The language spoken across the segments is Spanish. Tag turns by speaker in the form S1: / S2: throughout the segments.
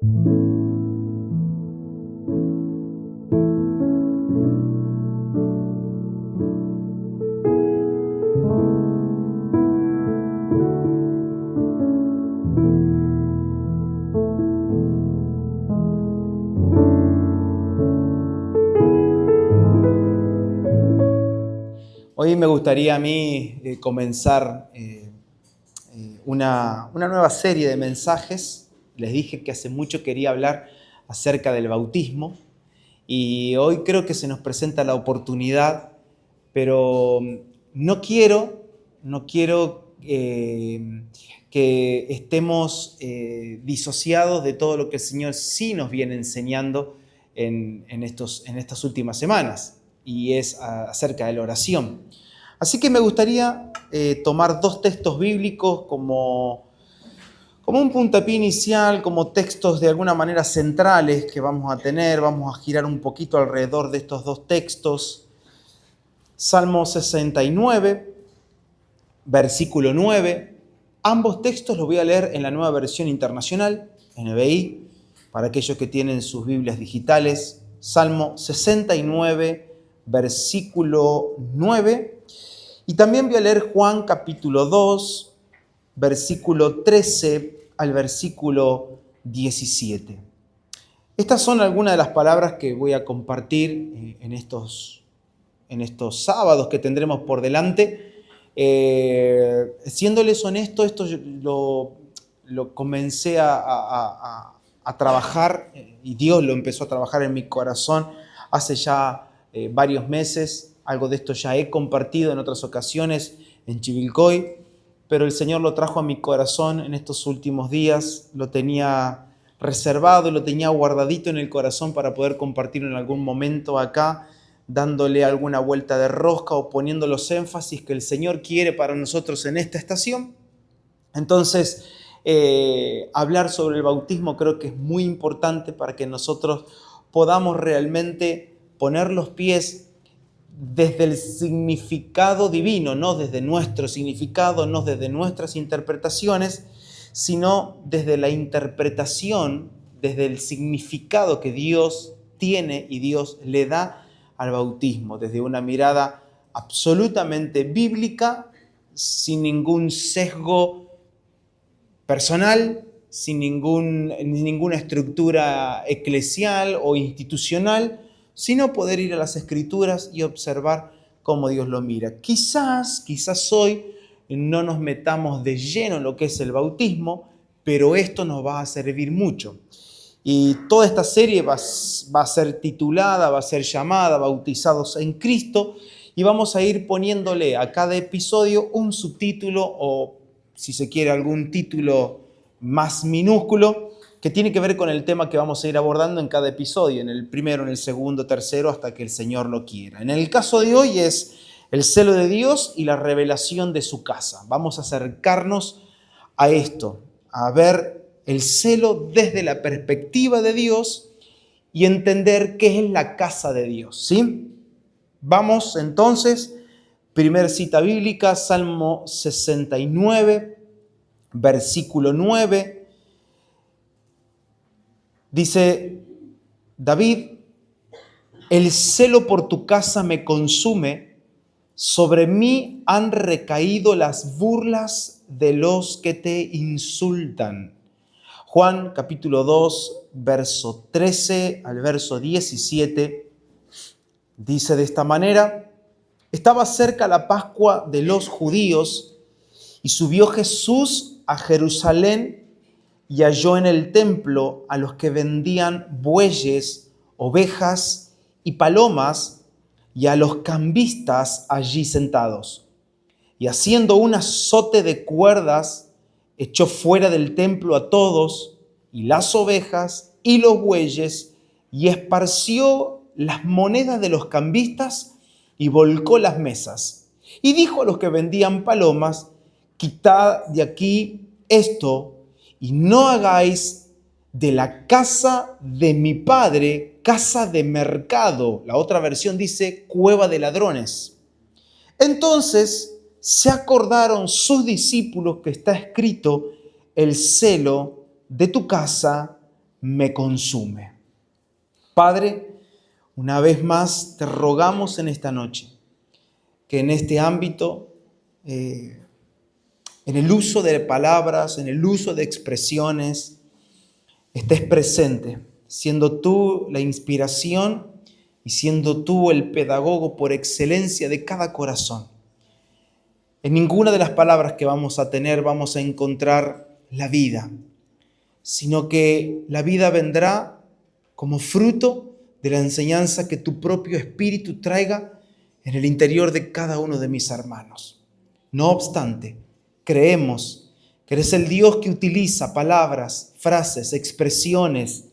S1: Hoy me gustaría a mí comenzar una nueva serie de mensajes. Les dije que hace mucho quería hablar acerca del bautismo y hoy creo que se nos presenta la oportunidad, pero no quiero que estemos disociados de todo lo que el Señor sí nos viene enseñando en estas últimas semanas, y es acerca de la oración. Así que me gustaría tomar dos textos bíblicos como un puntapié inicial, como textos de alguna manera centrales que vamos a tener. Vamos a girar un poquito alrededor de estos dos textos. Salmo 69, versículo 9. Ambos textos los voy a leer en la Nueva Versión Internacional, NBI, para aquellos que tienen sus Biblias digitales. Salmo 69, versículo 9. Y también voy a leer Juan capítulo 2, versículo 13 al versículo 17. Estas son algunas de las palabras que voy a compartir en estos sábados que tendremos por delante. Siéndoles honesto, esto lo comencé a trabajar, y Dios lo empezó a trabajar en mi corazón hace ya varios meses. Algo de esto ya he compartido en otras ocasiones en Chivilcoy, pero el Señor lo trajo a mi corazón en estos últimos días. Lo tenía reservado, lo tenía guardadito en el corazón para poder compartirlo en algún momento acá, dándole alguna vuelta de rosca o poniendo los énfasis que el Señor quiere para nosotros en esta estación. Entonces, hablar sobre el bautismo creo que es muy importante para que nosotros podamos realmente poner los pies desde el significado divino, no desde nuestro significado, no desde nuestras interpretaciones, sino desde la interpretación, desde el significado que Dios tiene y Dios le da al bautismo, desde una mirada absolutamente bíblica, sin ningún sesgo personal, sin ninguna estructura eclesial o institucional, sino poder ir a las Escrituras y observar cómo Dios lo mira. Quizás hoy no nos metamos de lleno en lo que es el bautismo, pero esto nos va a servir mucho. Y toda esta serie va a ser titulada, va a ser llamada Bautizados en Cristo, y vamos a ir poniéndole a cada episodio un subtítulo o, si se quiere, algún título más minúsculo que tiene que ver con el tema que vamos a ir abordando en cada episodio, en el primero, en el segundo, tercero, hasta que el Señor lo quiera. En el caso de hoy es el celo de Dios y la revelación de su casa. Vamos a acercarnos a esto, a ver el celo desde la perspectiva de Dios y entender qué es la casa de Dios, ¿sí? Vamos entonces, primera cita bíblica, Salmo 69, versículo 9. Dice David: el celo por tu casa me consume, sobre mí han recaído las burlas de los que te insultan. Juan capítulo 2, verso 13 al verso 17, dice de esta manera: estaba cerca la Pascua de los judíos y subió Jesús a Jerusalén y halló en el templo a los que vendían bueyes, ovejas y palomas, y a los cambistas allí sentados. Y haciendo un azote de cuerdas, echó fuera del templo a todos, y las ovejas y los bueyes, y esparció las monedas de los cambistas, y volcó las mesas. Y dijo a los que vendían palomas: quitad de aquí esto, y no hagáis de la casa de mi padre casa de mercado. La otra versión dice cueva de ladrones. Entonces se acordaron sus discípulos que está escrito: el celo de tu casa me consume. Padre, una vez más te rogamos en esta noche que en este ámbito, en el uso de palabras, en el uso de expresiones, estés presente, siendo tú la inspiración y siendo tú el pedagogo por excelencia de cada corazón. En ninguna de las palabras que vamos a tener vamos a encontrar la vida, sino que la vida vendrá como fruto de la enseñanza que tu propio Espíritu traiga en el interior de cada uno de mis hermanos. No obstante, creemos que eres el Dios que utiliza palabras, frases, expresiones,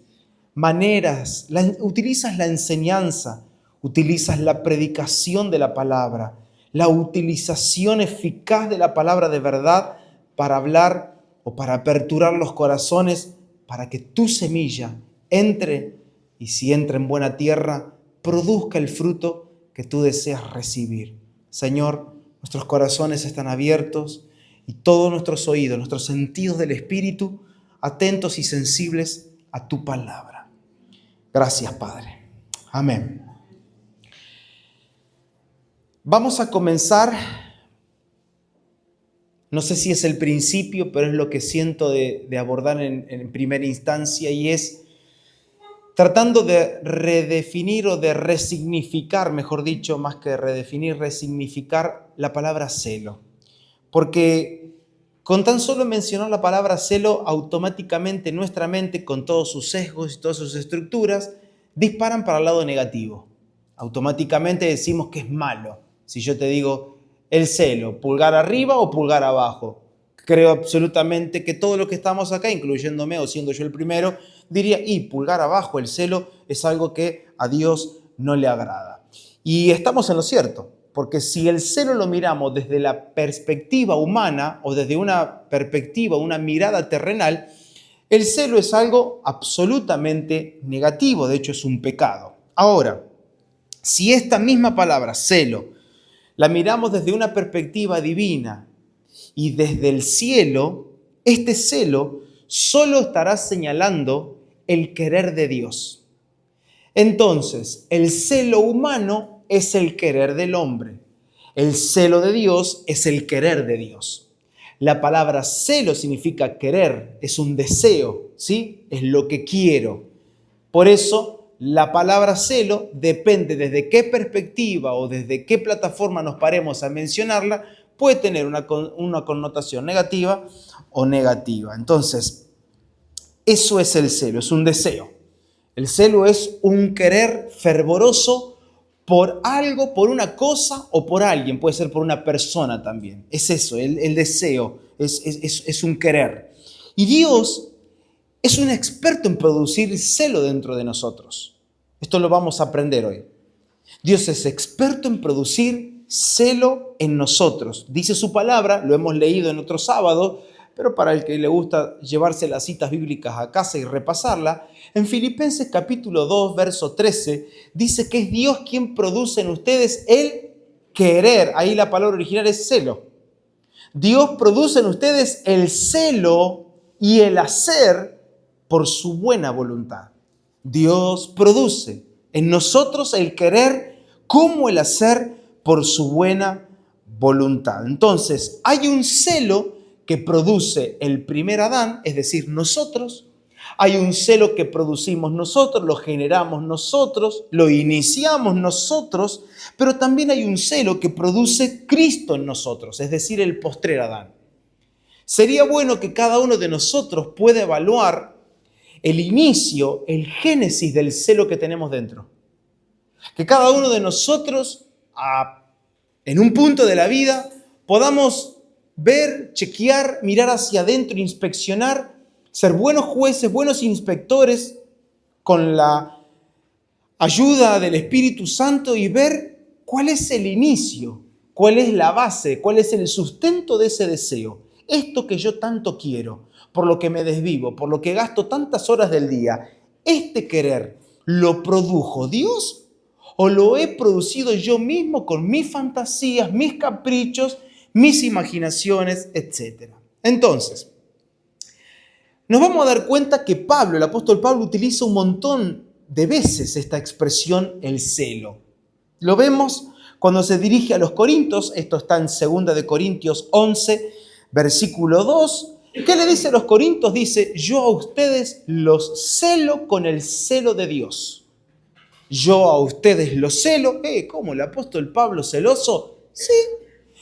S1: maneras, utilizas la enseñanza, utilizas la predicación de la palabra, la utilización eficaz de la palabra de verdad para hablar o para aperturar los corazones, para que tu semilla entre y si entra en buena tierra, produzca el fruto que tú deseas recibir. Señor, nuestros corazones están abiertos y todos nuestros oídos, nuestros sentidos del Espíritu, atentos y sensibles a tu palabra. Gracias, Padre. Amén. Vamos a comenzar, no sé si es el principio, pero es lo que siento de abordar en primera instancia, y es tratando de redefinir o de resignificar, mejor dicho, más que redefinir, resignificar la palabra celo. Porque con tan solo mencionar la palabra celo, automáticamente nuestra mente, con todos sus sesgos y todas sus estructuras, disparan para el lado negativo. Automáticamente decimos que es malo. Si yo te digo el celo, pulgar arriba o pulgar abajo, creo absolutamente que todos los que estamos acá, incluyéndome o siendo yo el primero, diría, y pulgar abajo, el celo es algo que a Dios no le agrada. Y estamos en lo cierto, porque si el celo lo miramos desde la perspectiva humana o desde una perspectiva, una mirada terrenal, el celo es algo absolutamente negativo, de hecho es un pecado. Ahora, si esta misma palabra, celo, la miramos desde una perspectiva divina y desde el cielo, este celo solo estará señalando el querer de Dios. Entonces, el celo humano es el querer del hombre. El celo de Dios es el querer de Dios. La palabra celo significa querer, es un deseo, ¿sí? Es lo que quiero. Por eso, la palabra celo depende desde qué perspectiva o desde qué plataforma nos paremos a mencionarla, puede tener una connotación negativa o negativa. Entonces, eso es el celo, es un deseo. El celo es un querer fervoroso por algo, por una cosa o por alguien. Puede ser por una persona también. Es eso, el deseo, es un querer. Y Dios es un experto en producir celo dentro de nosotros. Esto lo vamos a aprender hoy. Dios es experto en producir celo en nosotros. Dice su palabra, lo hemos leído en otro sábado, pero para el que le gusta llevarse las citas bíblicas a casa y repasarla, en Filipenses capítulo 2, verso 13, dice que es Dios quien produce en ustedes el querer. Ahí la palabra original es celo. Dios produce en ustedes el celo y el hacer por su buena voluntad. Dios produce en nosotros el querer como el hacer por su buena voluntad. Entonces, hay un celo que produce el primer Adán, es decir, nosotros. Hay un celo que producimos nosotros, lo generamos nosotros, lo iniciamos nosotros, pero también hay un celo que produce Cristo en nosotros, es decir, el postrer Adán. Sería bueno que cada uno de nosotros pueda evaluar el inicio, el génesis del celo que tenemos dentro. Que cada uno de nosotros, en un punto de la vida, podamos ver, chequear, mirar hacia adentro, inspeccionar, ser buenos jueces, buenos inspectores, con la ayuda del Espíritu Santo y ver cuál es el inicio, cuál es la base, cuál es el sustento de ese deseo. Esto que yo tanto quiero, por lo que me desvivo, por lo que gasto tantas horas del día, este querer, ¿lo produjo Dios o lo he producido yo mismo con mis fantasías, mis caprichos, mis imaginaciones, etcétera? Entonces, nos vamos a dar cuenta que Pablo, el apóstol Pablo, utiliza un montón de veces esta expresión, el celo. Lo vemos cuando se dirige a los corintios, esto está en 2 de Corintios 11, versículo 2. ¿Qué le dice a los corintios? Dice, yo a ustedes los celo con el celo de Dios. Yo a ustedes los celo. ¿Cómo? ¿El apóstol Pablo celoso? Sí.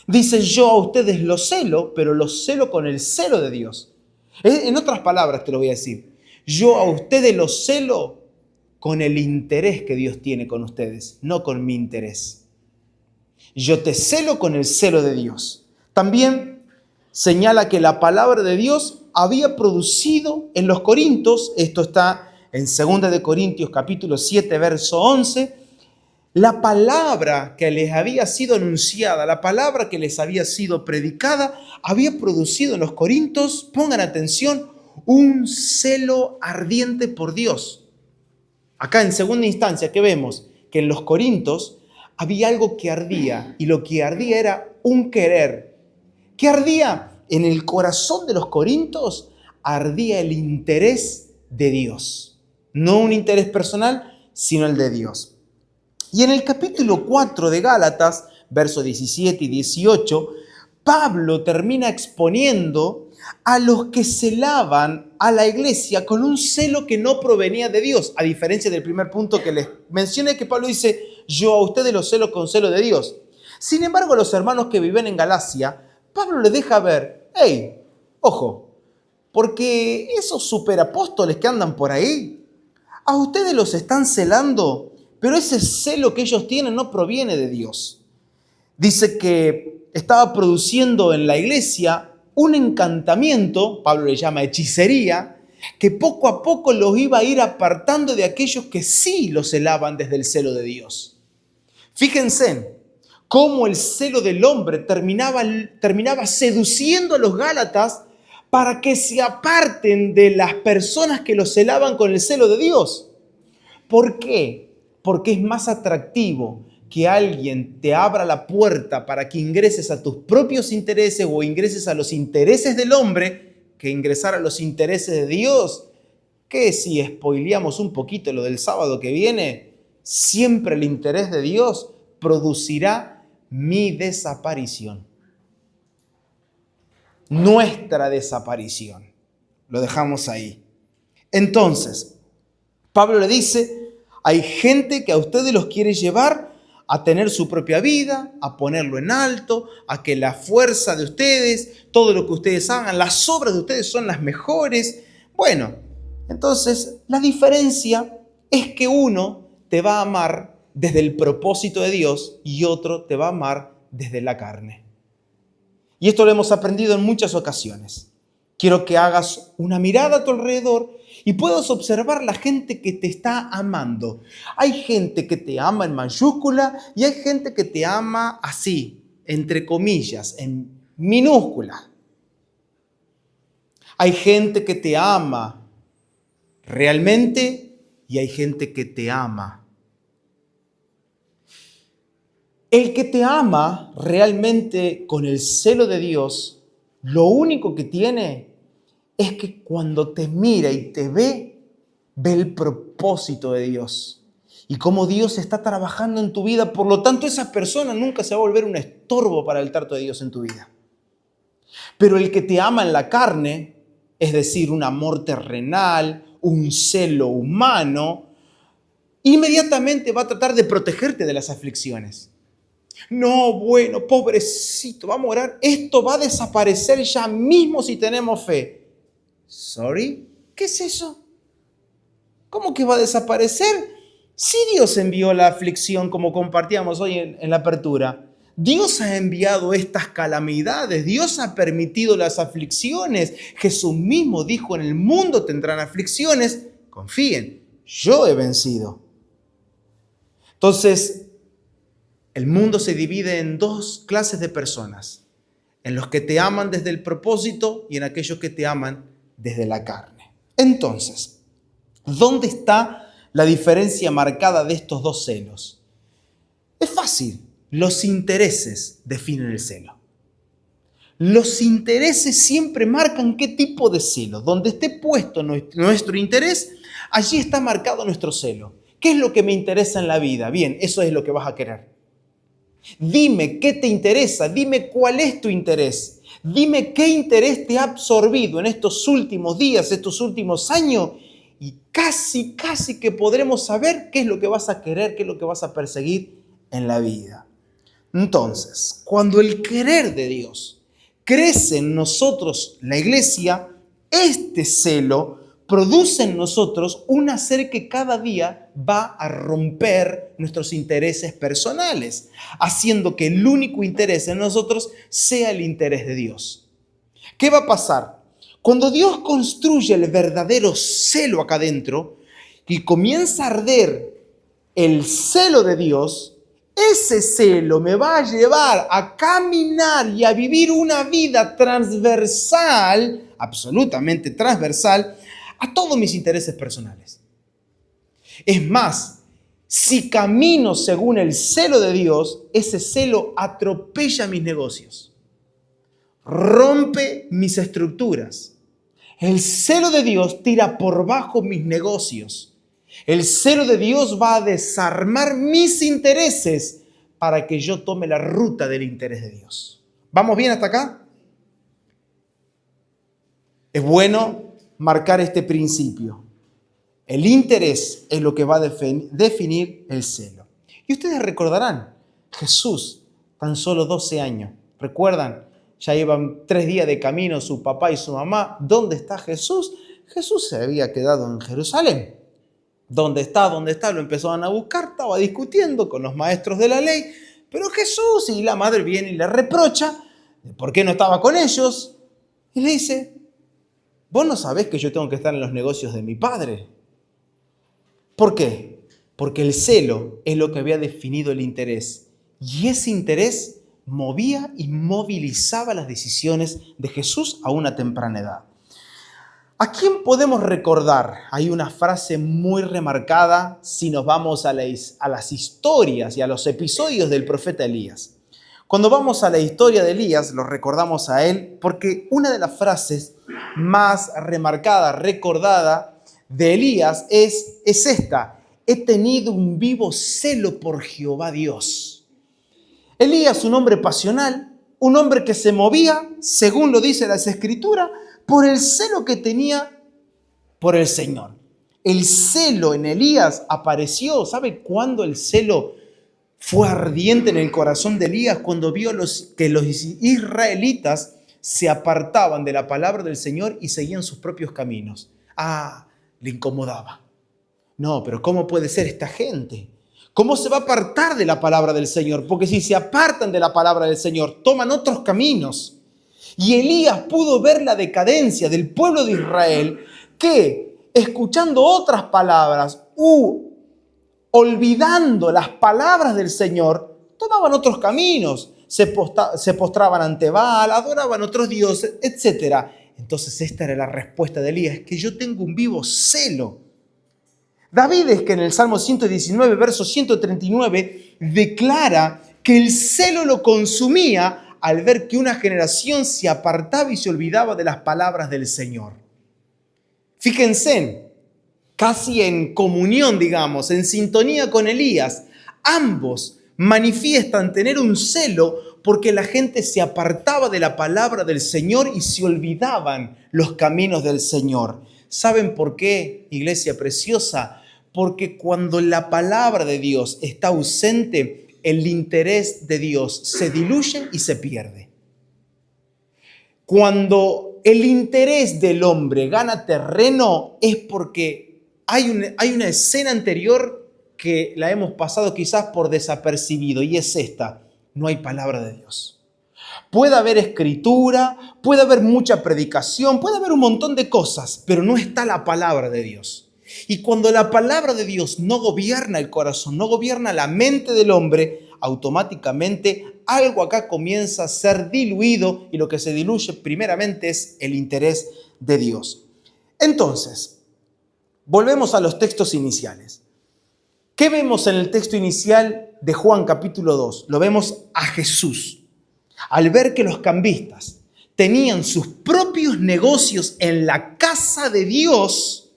S1: Dice, yo a ustedes los celo, pero los celo con el celo de Dios. En otras palabras te lo voy a decir. Yo a ustedes los celo con el interés que Dios tiene con ustedes, no con mi interés. Yo te celo con el celo de Dios. También señala que la palabra de Dios había producido en los corintios, esto está en 2 de Corintios capítulo 7, verso 11, la palabra que les había sido anunciada, la palabra que les había sido predicada, había producido en los corintios, pongan atención, un celo ardiente por Dios. Acá en segunda instancia, ¿qué vemos? Que en los corintios había algo que ardía, y lo que ardía era un querer. ¿Qué ardía? En el corazón de los corintios ardía el interés de Dios. No un interés personal, sino el de Dios. Y en el capítulo 4 de Gálatas, versos 17 y 18, Pablo termina exponiendo a los que celaban a la iglesia con un celo que no provenía de Dios, a diferencia del primer punto que les mencioné, que Pablo dice, yo a ustedes los celo con celo de Dios. Sin embargo, a los hermanos que viven en Galacia, Pablo les deja ver, hey, ojo, porque esos superapóstoles que andan por ahí, a ustedes los están celando, pero ese celo que ellos tienen no proviene de Dios. Dice que estaba produciendo en la iglesia un encantamiento, Pablo le llama hechicería, que poco a poco los iba a ir apartando de aquellos que sí los celaban desde el celo de Dios. Fíjense cómo el celo del hombre terminaba seduciendo a los gálatas para que se aparten de las personas que los celaban con el celo de Dios. ¿Por qué? Porque es más atractivo que alguien te abra la puerta para que ingreses a tus propios intereses o ingreses a los intereses del hombre que ingresar a los intereses de Dios. Que si spoileamos un poquito lo del sábado que viene, siempre el interés de Dios producirá mi desaparición. Nuestra desaparición. Lo dejamos ahí. Entonces, Pablo le dice, hay gente que a ustedes los quiere llevar a tener su propia vida, a ponerlo en alto, a que la fuerza de ustedes, todo lo que ustedes hagan, las obras de ustedes son las mejores. Bueno, entonces la diferencia es que uno te va a amar desde el propósito de Dios y otro te va a amar desde la carne. Y esto lo hemos aprendido en muchas ocasiones. Quiero que hagas una mirada a tu alrededor y puedas observar la gente que te está amando. Hay gente que te ama en mayúscula y hay gente que te ama así, entre comillas, en minúscula. Hay gente que te ama realmente y hay gente que te ama. El que te ama realmente con el celo de Dios, lo único que tiene es que cuando te mira y te ve el propósito de Dios y cómo Dios está trabajando en tu vida. Por lo tanto, esa persona nunca se va a volver un estorbo para el trato de Dios en tu vida. Pero el que te ama en la carne, es decir, un amor terrenal, un celo humano, inmediatamente va a tratar de protegerte de las aflicciones. No, bueno, pobrecito, va a morar. Esto va a desaparecer ya mismo si tenemos fe. ¿Sorry? ¿Qué es eso? ¿Cómo que va a desaparecer? Si Dios envió la aflicción, como compartíamos hoy en la apertura. Dios ha enviado estas calamidades. Dios ha permitido las aflicciones. Jesús mismo dijo, en el mundo tendrán aflicciones. Confíen, yo he vencido. Entonces, el mundo se divide en dos clases de personas. En los que te aman desde el propósito y en aquellos que te aman desde la carne. Entonces, ¿dónde está la diferencia marcada de estos dos celos? Es fácil. Los intereses definen el celo. Los intereses siempre marcan qué tipo de celo. Donde esté puesto nuestro interés, allí está marcado nuestro celo. ¿Qué es lo que me interesa en la vida? Bien, eso es lo que vas a querer. Dime qué te interesa, dime cuál es tu interés. Dime qué interés te ha absorbido en estos últimos días, estos últimos años, y casi que podremos saber qué es lo que vas a querer, qué es lo que vas a perseguir en la vida. Entonces, cuando el querer de Dios crece en nosotros, la iglesia, este celo produce en nosotros un hacer que cada día va a romper nuestros intereses personales, haciendo que el único interés en nosotros sea el interés de Dios. ¿Qué va a pasar? Cuando Dios construye el verdadero celo acá adentro y comienza a arder el celo de Dios, ese celo me va a llevar a caminar y a vivir una vida transversal, absolutamente transversal, a todos mis intereses personales. Es más, si camino según el celo de Dios, ese celo atropella mis negocios, rompe mis estructuras. El celo de Dios tira por bajo mis negocios. El celo de Dios va a desarmar mis intereses para que yo tome la ruta del interés de Dios. ¿Vamos bien hasta acá? Es bueno marcar este principio. El interés es lo que va a definir el celo. Y ustedes recordarán, Jesús, tan solo 12 años. ¿Recuerdan? Ya llevan 3 días de camino su papá y su mamá. ¿Dónde está Jesús? Jesús se había quedado en Jerusalén. ¿Dónde está? ¿Dónde está? Lo empezaban a buscar, estaba discutiendo con los maestros de la ley. Pero Jesús, y la madre viene y le reprocha, ¿por qué no estaba con ellos? Y le dice, ¿vos no sabés que yo tengo que estar en los negocios de mi padre? ¿Por qué? Porque el celo es lo que había definido el interés. Y ese interés movía y movilizaba las decisiones de Jesús a una temprana edad. ¿A quién podemos recordar? Hay una frase muy remarcada si nos vamos a las historias y a los episodios del profeta Elías. Cuando vamos a la historia de Elías, lo recordamos a él porque una de las frases más remarcada, recordada de Elías es esta: he tenido un vivo celo por Jehová Dios. Elías, un hombre pasional, un hombre que se movía, según lo dice las Escrituras, por el celo que tenía por el Señor. El celo en Elías apareció. ¿Sabe cuándo el celo fue ardiente en el corazón de Elías? Cuando vio que los israelitas se apartaban de la palabra del Señor y seguían sus propios caminos. Le incomodaba. No, pero ¿cómo puede ser esta gente? ¿Cómo se va a apartar de la palabra del Señor? Porque si se apartan de la palabra del Señor, toman otros caminos. Y Elías pudo ver la decadencia del pueblo de Israel que, escuchando otras palabras, olvidando las palabras del Señor, tomaban otros caminos. Se postraban ante Baal, adoraban otros dioses, etc. Entonces esta era la respuesta de Elías: que yo tengo un vivo celo. David es que en el Salmo 119, verso 139, declara que el celo lo consumía al ver que una generación se apartaba y se olvidaba de las palabras del Señor. Fíjense, casi en comunión, digamos, en sintonía con Elías, ambos manifiestan tener un celo porque la gente se apartaba de la palabra del Señor y se olvidaban los caminos del Señor. ¿Saben por qué, iglesia preciosa? Porque cuando la palabra de Dios está ausente, el interés de Dios se diluye y se pierde. Cuando el interés del hombre gana terreno es porque hay una escena anterior que la hemos pasado quizás por desapercibido, y es esta: no hay palabra de Dios. Puede haber escritura, puede haber mucha predicación, puede haber un montón de cosas, pero no está la palabra de Dios. Y cuando la palabra de Dios no gobierna el corazón, no gobierna la mente del hombre, automáticamente algo acá comienza a ser diluido, y lo que se diluye primeramente es el interés de Dios. Entonces, volvemos a los textos iniciales. ¿Qué vemos en el texto inicial de Juan capítulo 2? Lo vemos a Jesús. Al ver que los cambistas tenían sus propios negocios en la casa de Dios,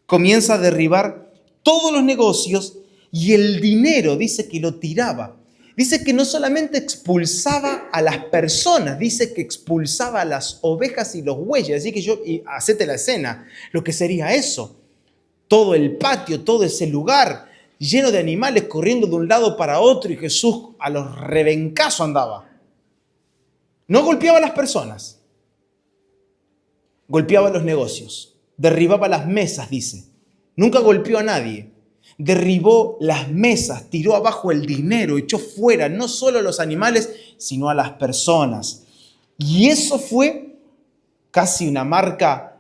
S1: comienza a derribar todos los negocios y el dinero, dice que lo tiraba. Dice que no solamente expulsaba a las personas, dice que expulsaba a las ovejas y los bueyes. Así que y hacete la escena, lo que sería eso. Todo el patio, todo ese lugar lleno de animales corriendo de un lado para otro y Jesús a los rebencazos andaba. No golpeaba a las personas, golpeaba los negocios, derribaba las mesas, dice. Nunca golpeó a nadie. Derribó las mesas, tiró abajo el dinero, echó fuera no solo a los animales, sino a las personas. Y eso fue casi una marca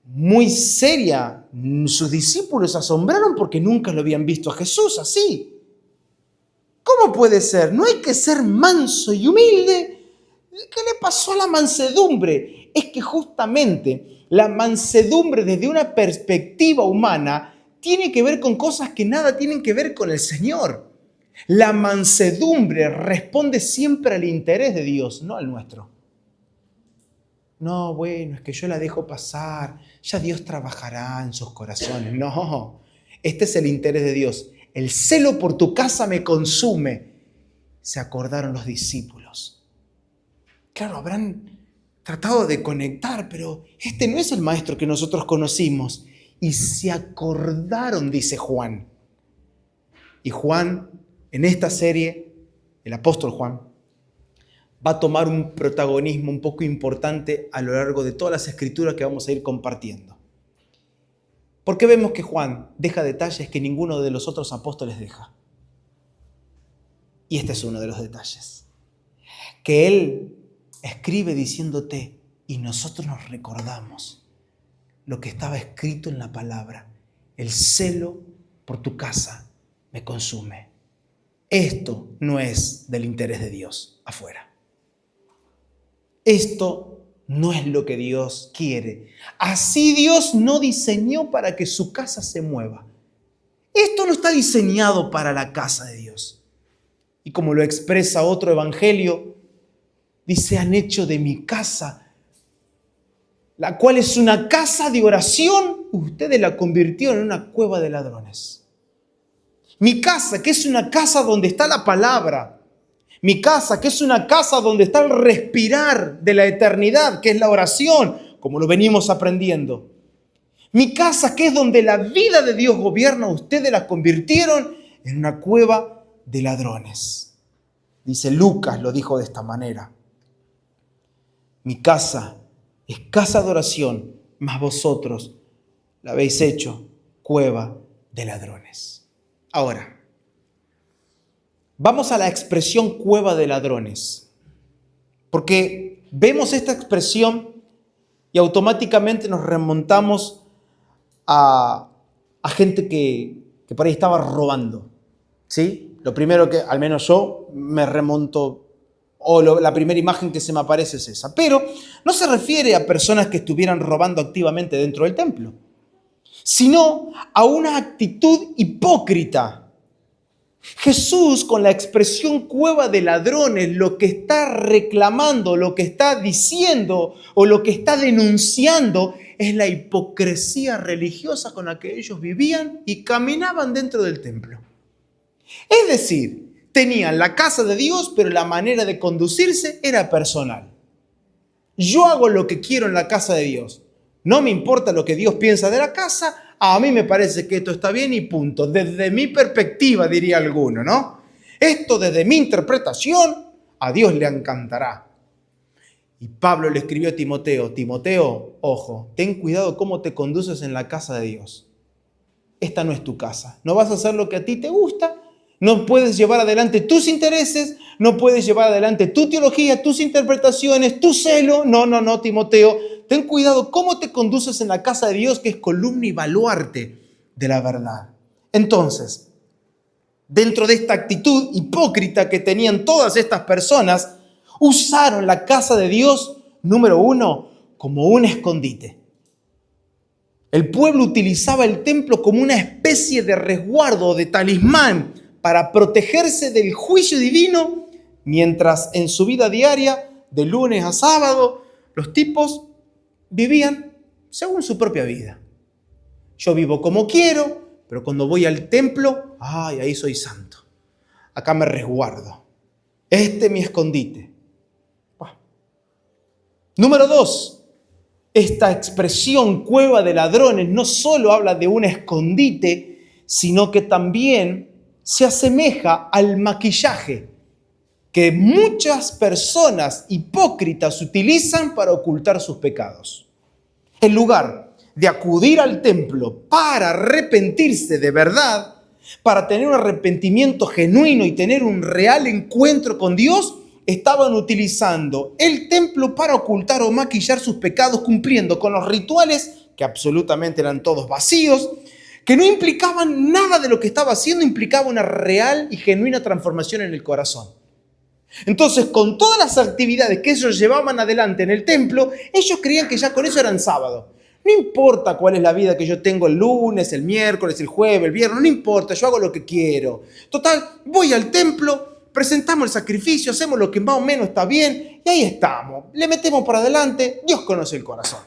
S1: muy seria. Sus discípulos se asombraron porque nunca lo habían visto a Jesús así. ¿Cómo puede ser? ¿No hay que ser manso y humilde? ¿Qué le pasó a la mansedumbre? Es que justamente la mansedumbre desde una perspectiva humana tiene que ver con cosas que nada tienen que ver con el Señor. La mansedumbre responde siempre al interés de Dios, no al nuestro. No, bueno, es que yo la dejo pasar, ya Dios trabajará en sus corazones. No, este es el interés de Dios. El celo por tu casa me consume. Se acordaron los discípulos. Claro, habrán tratado de conectar, pero este no es el maestro que nosotros conocimos. Y se acordaron, dice Juan. Y Juan, en esta serie, el apóstol Juan, va a tomar un protagonismo un poco importante a lo largo de todas las escrituras que vamos a ir compartiendo. Porque vemos que Juan deja detalles que ninguno de los otros apóstoles deja. Y este es uno de los detalles. Que él escribe diciéndote, y nosotros nos recordamos lo que estaba escrito en la palabra. El celo por tu casa me consume. Esto no es del interés de Dios afuera. Esto no es lo que Dios quiere. Así Dios no diseñó para que su casa se mueva. Esto no está diseñado para la casa de Dios. Y como lo expresa otro evangelio, dice, han hecho de mi casa, la cual es una casa de oración, ustedes la convirtieron en una cueva de ladrones. Mi casa, que es una casa donde está la palabra. Mi casa, que es una casa donde está el respirar de la eternidad, que es la oración, como lo venimos aprendiendo. Mi casa, que es donde la vida de Dios gobierna, ustedes la convirtieron en una cueva de ladrones. Dice Lucas, lo dijo de esta manera. Mi casa es casa de oración, mas vosotros la habéis hecho cueva de ladrones. Ahora, vamos a la expresión cueva de ladrones, porque vemos esta expresión y automáticamente nos remontamos a gente que por ahí estaba robando, ¿sí? Lo primero que, al menos yo, me remonto, la primera imagen que se me aparece es esa. Pero no se refiere a personas que estuvieran robando activamente dentro del templo, sino a una actitud hipócrita. Jesús, con la expresión cueva de ladrones, lo que está reclamando, lo que está diciendo o lo que está denunciando es la hipocresía religiosa con la que ellos vivían y caminaban dentro del templo. Es decir, tenían la casa de Dios, pero la manera de conducirse era personal. Yo hago lo que quiero en la casa de Dios. No me importa lo que Dios piensa de la casa, a mí me parece que esto está bien y punto. Desde mi perspectiva, diría alguno, ¿no? Esto desde mi interpretación, a Dios le encantará. Y Pablo le escribió a Timoteo, Timoteo, ojo, ten cuidado cómo te conduces en la casa de Dios. Esta no es tu casa. No vas a hacer lo que a ti te gusta. No puedes llevar adelante tus intereses, no puedes llevar adelante tu teología, tus interpretaciones, tu celo. No, Timoteo. Ten cuidado cómo te conduces en la casa de Dios, que es columna y baluarte de la verdad. Entonces, dentro de esta actitud hipócrita que tenían todas estas personas, usaron la casa de Dios, número uno, como un escondite. El pueblo utilizaba el templo como una especie de resguardo, de talismán, para protegerse del juicio divino, mientras en su vida diaria de lunes a sábado, los tipos vivían según su propia vida. Yo vivo como quiero, pero cuando voy al templo, ¡ay, ahí soy santo! Acá me resguardo. Este es mi escondite. Número 2. Esta expresión cueva de ladrones no solo habla de un escondite, sino que también se asemeja al maquillaje que muchas personas hipócritas utilizan para ocultar sus pecados. En lugar de acudir al templo para arrepentirse de verdad, para tener un arrepentimiento genuino y tener un real encuentro con Dios, estaban utilizando el templo para ocultar o maquillar sus pecados, cumpliendo con los rituales que absolutamente eran todos vacíos, que no implicaban nada de lo que estaba haciendo, implicaba una real y genuina transformación en el corazón. Entonces, con todas las actividades que ellos llevaban adelante en el templo, ellos creían que ya con eso eran sábado. No importa cuál es la vida que yo tengo el lunes, el miércoles, el jueves, el viernes, no importa, yo hago lo que quiero. Total, voy al templo, presentamos el sacrificio, hacemos lo que más o menos está bien y ahí estamos. Le metemos por adelante, Dios conoce el corazón.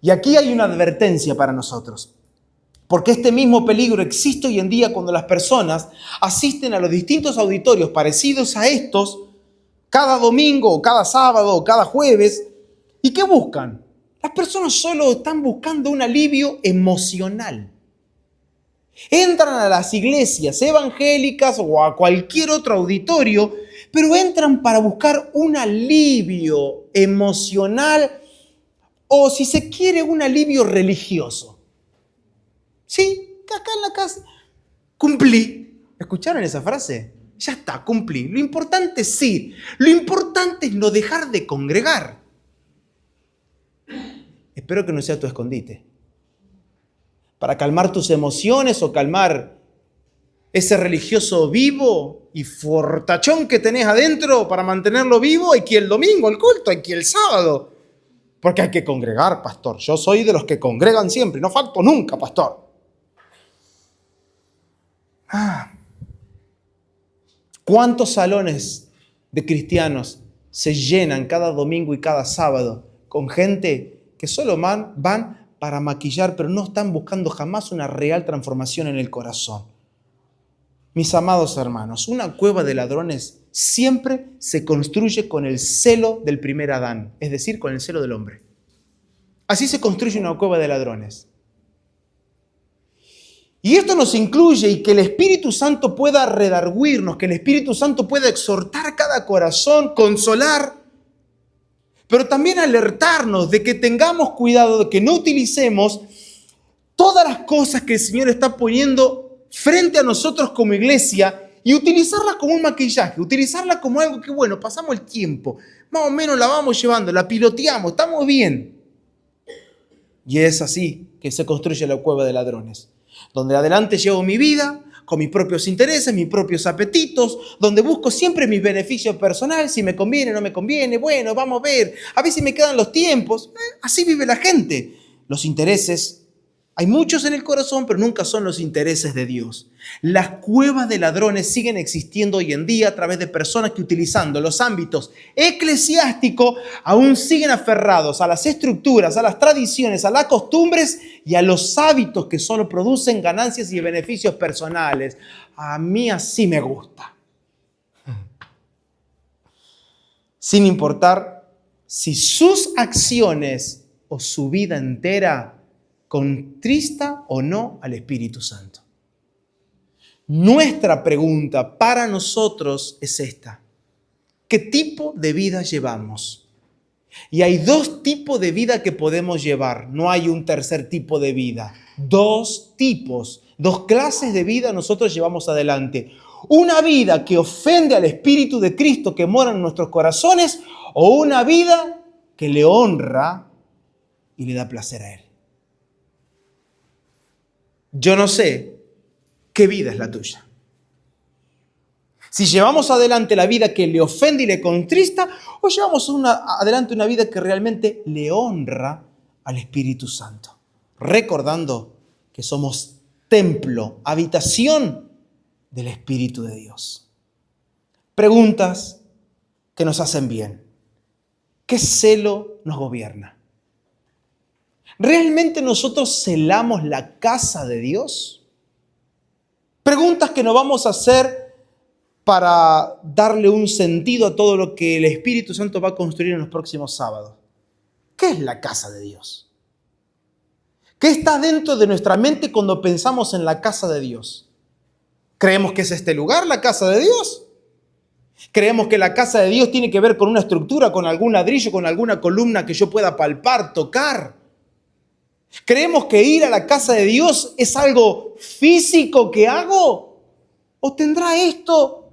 S1: Y aquí hay una advertencia para nosotros. Porque este mismo peligro existe hoy en día cuando las personas asisten a los distintos auditorios parecidos a estos cada domingo o cada sábado o cada jueves. ¿Y qué buscan? Las personas solo están buscando un alivio emocional. Entran a las iglesias evangélicas o a cualquier otro auditorio, pero entran para buscar un alivio emocional o, si se quiere, un alivio religioso. Sí, acá en la casa cumplí. ¿Escucharon esa frase? Ya está, cumplí. Lo importante es ir. Lo importante es no dejar de congregar. Espero que no sea tu escondite. Para calmar tus emociones o calmar ese religioso vivo y fortachón que tenés adentro, para mantenerlo vivo, hay que ir el domingo al culto, hay que ir el sábado. Porque hay que congregar, pastor. Yo soy de los que congregan siempre. No falto nunca, pastor. ¿Cuántos salones de cristianos se llenan cada domingo y cada sábado con gente que solo van para maquillar, pero no están buscando jamás una real transformación en el corazón? Mis amados hermanos, una cueva de ladrones siempre se construye con el celo del primer Adán, es decir, con el celo del hombre. Así se construye una cueva de ladrones. Y esto nos incluye y que el Espíritu Santo pueda redarguirnos, que el Espíritu Santo pueda exhortar cada corazón, consolar, pero también alertarnos de que tengamos cuidado, de que no utilicemos todas las cosas que el Señor está poniendo frente a nosotros como iglesia y utilizarlas como un maquillaje, utilizarlas como algo que, bueno, pasamos el tiempo, más o menos la vamos llevando, la piloteamos, estamos bien. Y es así que se construye la cueva de ladrones, donde adelante llevo mi vida con mis propios intereses, mis propios apetitos, donde busco siempre mis beneficios personales, si me conviene o no me conviene, bueno, vamos a ver si me quedan los tiempos. Así vive la gente. Los intereses, hay muchos en el corazón, pero nunca son los intereses de Dios. Las cuevas de ladrones siguen existiendo hoy en día a través de personas que, utilizando los ámbitos eclesiásticos, aún siguen aferrados a las estructuras, a las tradiciones, a las costumbres y a los hábitos que solo producen ganancias y beneficios personales. A mí así me gusta. Sin importar si sus acciones o su vida entera contrista o no al Espíritu Santo. Nuestra pregunta para nosotros es esta: ¿qué tipo de vida llevamos? Y hay dos tipos de vida que podemos llevar, no hay un tercer tipo de vida. Dos tipos, dos clases de vida nosotros llevamos adelante. Una vida que ofende al Espíritu de Cristo que mora en nuestros corazones, o una vida que le honra y le da placer a Él. Yo no sé qué vida es la tuya. Si llevamos adelante la vida que le ofende y le contrista, o llevamos adelante una vida que realmente le honra al Espíritu Santo. Recordando que somos templo, habitación del Espíritu de Dios. Preguntas, que nos hacen bien? ¿Qué celo nos gobierna? ¿Realmente nosotros celamos la casa de Dios? Preguntas que nos vamos a hacer para darle un sentido a todo lo que el Espíritu Santo va a construir en los próximos sábados. ¿Qué es la casa de Dios? ¿Qué está dentro de nuestra mente cuando pensamos en la casa de Dios? ¿Creemos que es este lugar la casa de Dios? ¿Creemos que la casa de Dios tiene que ver con una estructura, con algún ladrillo, con alguna columna que yo pueda palpar, tocar? ¿Creemos que ir a la casa de Dios es algo físico que hago? ¿O tendrá esto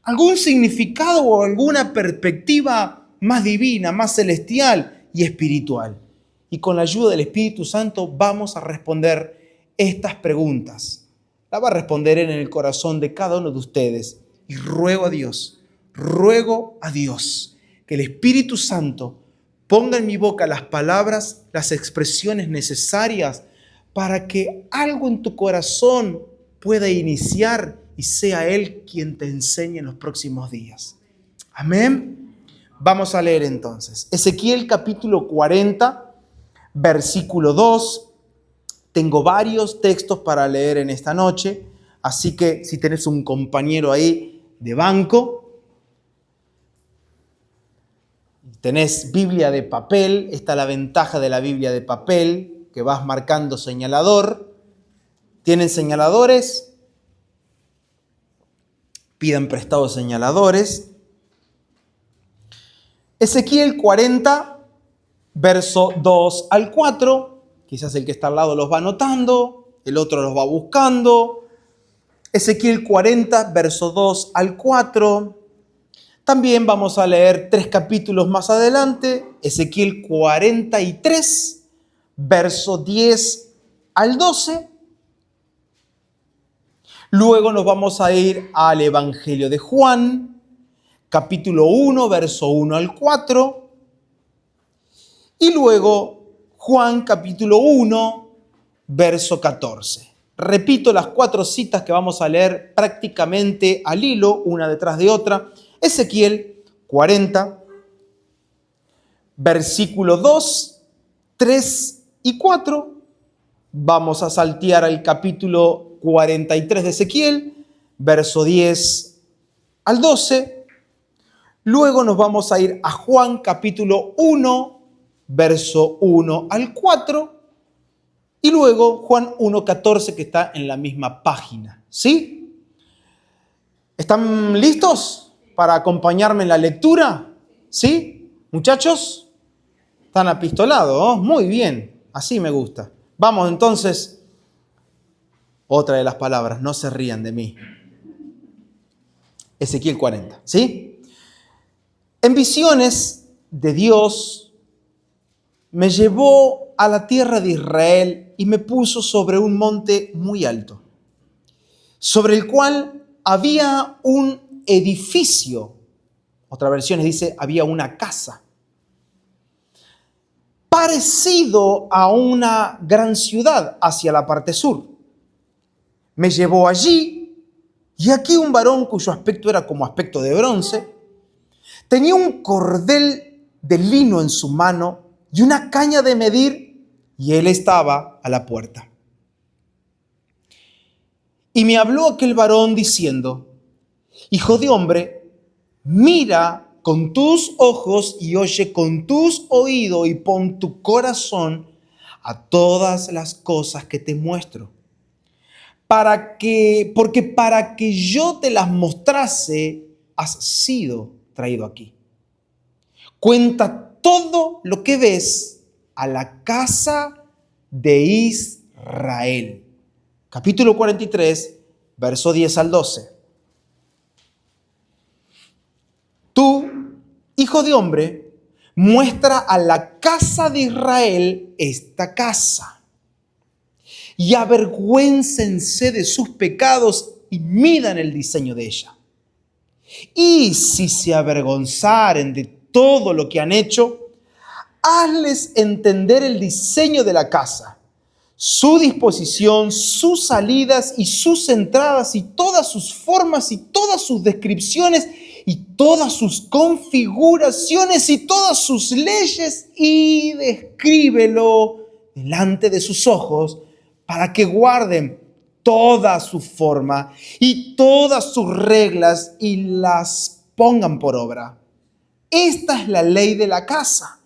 S1: algún significado o alguna perspectiva más divina, más celestial y espiritual? Y con la ayuda del Espíritu Santo vamos a responder estas preguntas. La va a responder en el corazón de cada uno de ustedes. Y ruego a Dios que el Espíritu Santo ponga en mi boca las palabras, las expresiones necesarias para que algo en tu corazón pueda iniciar y sea Él quien te enseñe en los próximos días. Amén. Vamos a leer entonces. Ezequiel capítulo 40, versículo 2. Tengo varios textos para leer en esta noche, así que si tenés un compañero ahí de banco, tenés Biblia de papel, esta es la ventaja de la Biblia de papel, que vas marcando señalador. ¿Tienen señaladores? Pidan prestados señaladores. Ezequiel 40, verso 2 al 4. Quizás el que está al lado los va anotando, el otro los va buscando. Ezequiel 40, verso 2 al 4. También vamos a leer 3 capítulos más adelante, Ezequiel 43, verso 10 al 12. Luego nos vamos a ir al Evangelio de Juan, capítulo 1, verso 1 al 4. Y luego Juan, capítulo 1, verso 14. Repito las 4 citas que vamos a leer prácticamente al hilo, una detrás de otra. Ezequiel 40, versículo 2, 3 y 4. Vamos a saltear al capítulo 43 de Ezequiel, verso 10 al 12. Luego nos vamos a ir a Juan capítulo 1, verso 1 al 4. Y luego Juan 1:14, que está en la misma página. ¿Sí? ¿Están listos para acompañarme en la lectura? ¿Sí? ¿Muchachos? Están apistolados, ¿no? Muy bien, así me gusta. Vamos entonces, otra de las palabras, no se rían de mí. Ezequiel 40, ¿sí? En visiones de Dios me llevó a la tierra de Israel y me puso sobre un monte muy alto, sobre el cual había un edificio. Otra versión dice, había una casa, parecido a una gran ciudad hacia la parte sur. Me llevó allí y aquí un varón cuyo aspecto era como aspecto de bronce, tenía un cordel de lino en su mano y una caña de medir, y él estaba a la puerta. Y me habló aquel varón diciendo, Hijo de hombre, mira con tus ojos y oye con tus oídos y pon tu corazón a todas las cosas que te muestro, porque para que yo te las mostrase has sido traído aquí. Cuenta todo lo que ves a la casa de Israel. Capítulo 43, verso 10 al 12. Tú, hijo de hombre, muestra a la casa de Israel esta casa y avergüéncense de sus pecados y midan el diseño de ella. Y si se avergonzaren de todo lo que han hecho, hazles entender el diseño de la casa, su disposición, sus salidas y sus entradas y todas sus formas y todas sus descripciones y todas sus configuraciones y todas sus leyes y descríbelo delante de sus ojos para que guarden toda su forma y todas sus reglas y las pongan por obra. Esta es la ley de la casa.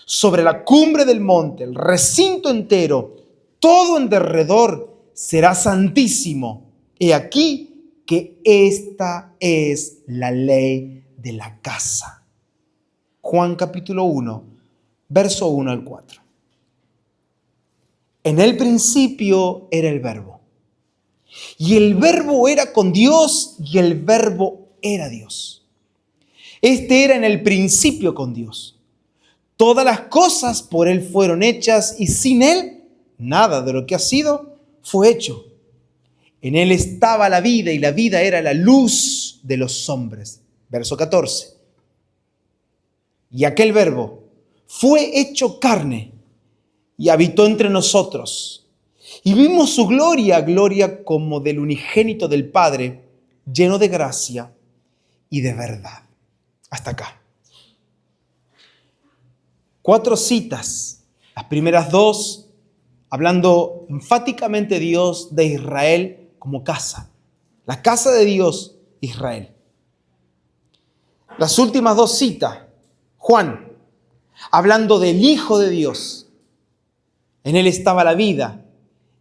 S1: Sobre la cumbre del monte, el recinto entero, todo en derredor será santísimo. He aquí que esta es la ley de la casa. Juan capítulo 1, verso 1 al 4. En el principio era el Verbo, y el Verbo era con Dios, y el Verbo era Dios. Este era en el principio con Dios. Todas las cosas por Él fueron hechas, y sin Él nada de lo que ha sido fue hecho. En Él estaba la vida, y la vida era la luz de los hombres. Verso 14. Y aquel Verbo fue hecho carne y habitó entre nosotros. Y vimos su gloria, gloria como del unigénito del Padre, lleno de gracia y de verdad. Hasta acá. 4 citas. Las primeras 2, hablando enfáticamente Dios de Israel como casa. La casa de Dios, Israel. Las últimas 2 citas. Juan, hablando del Hijo de Dios. En Él estaba la vida,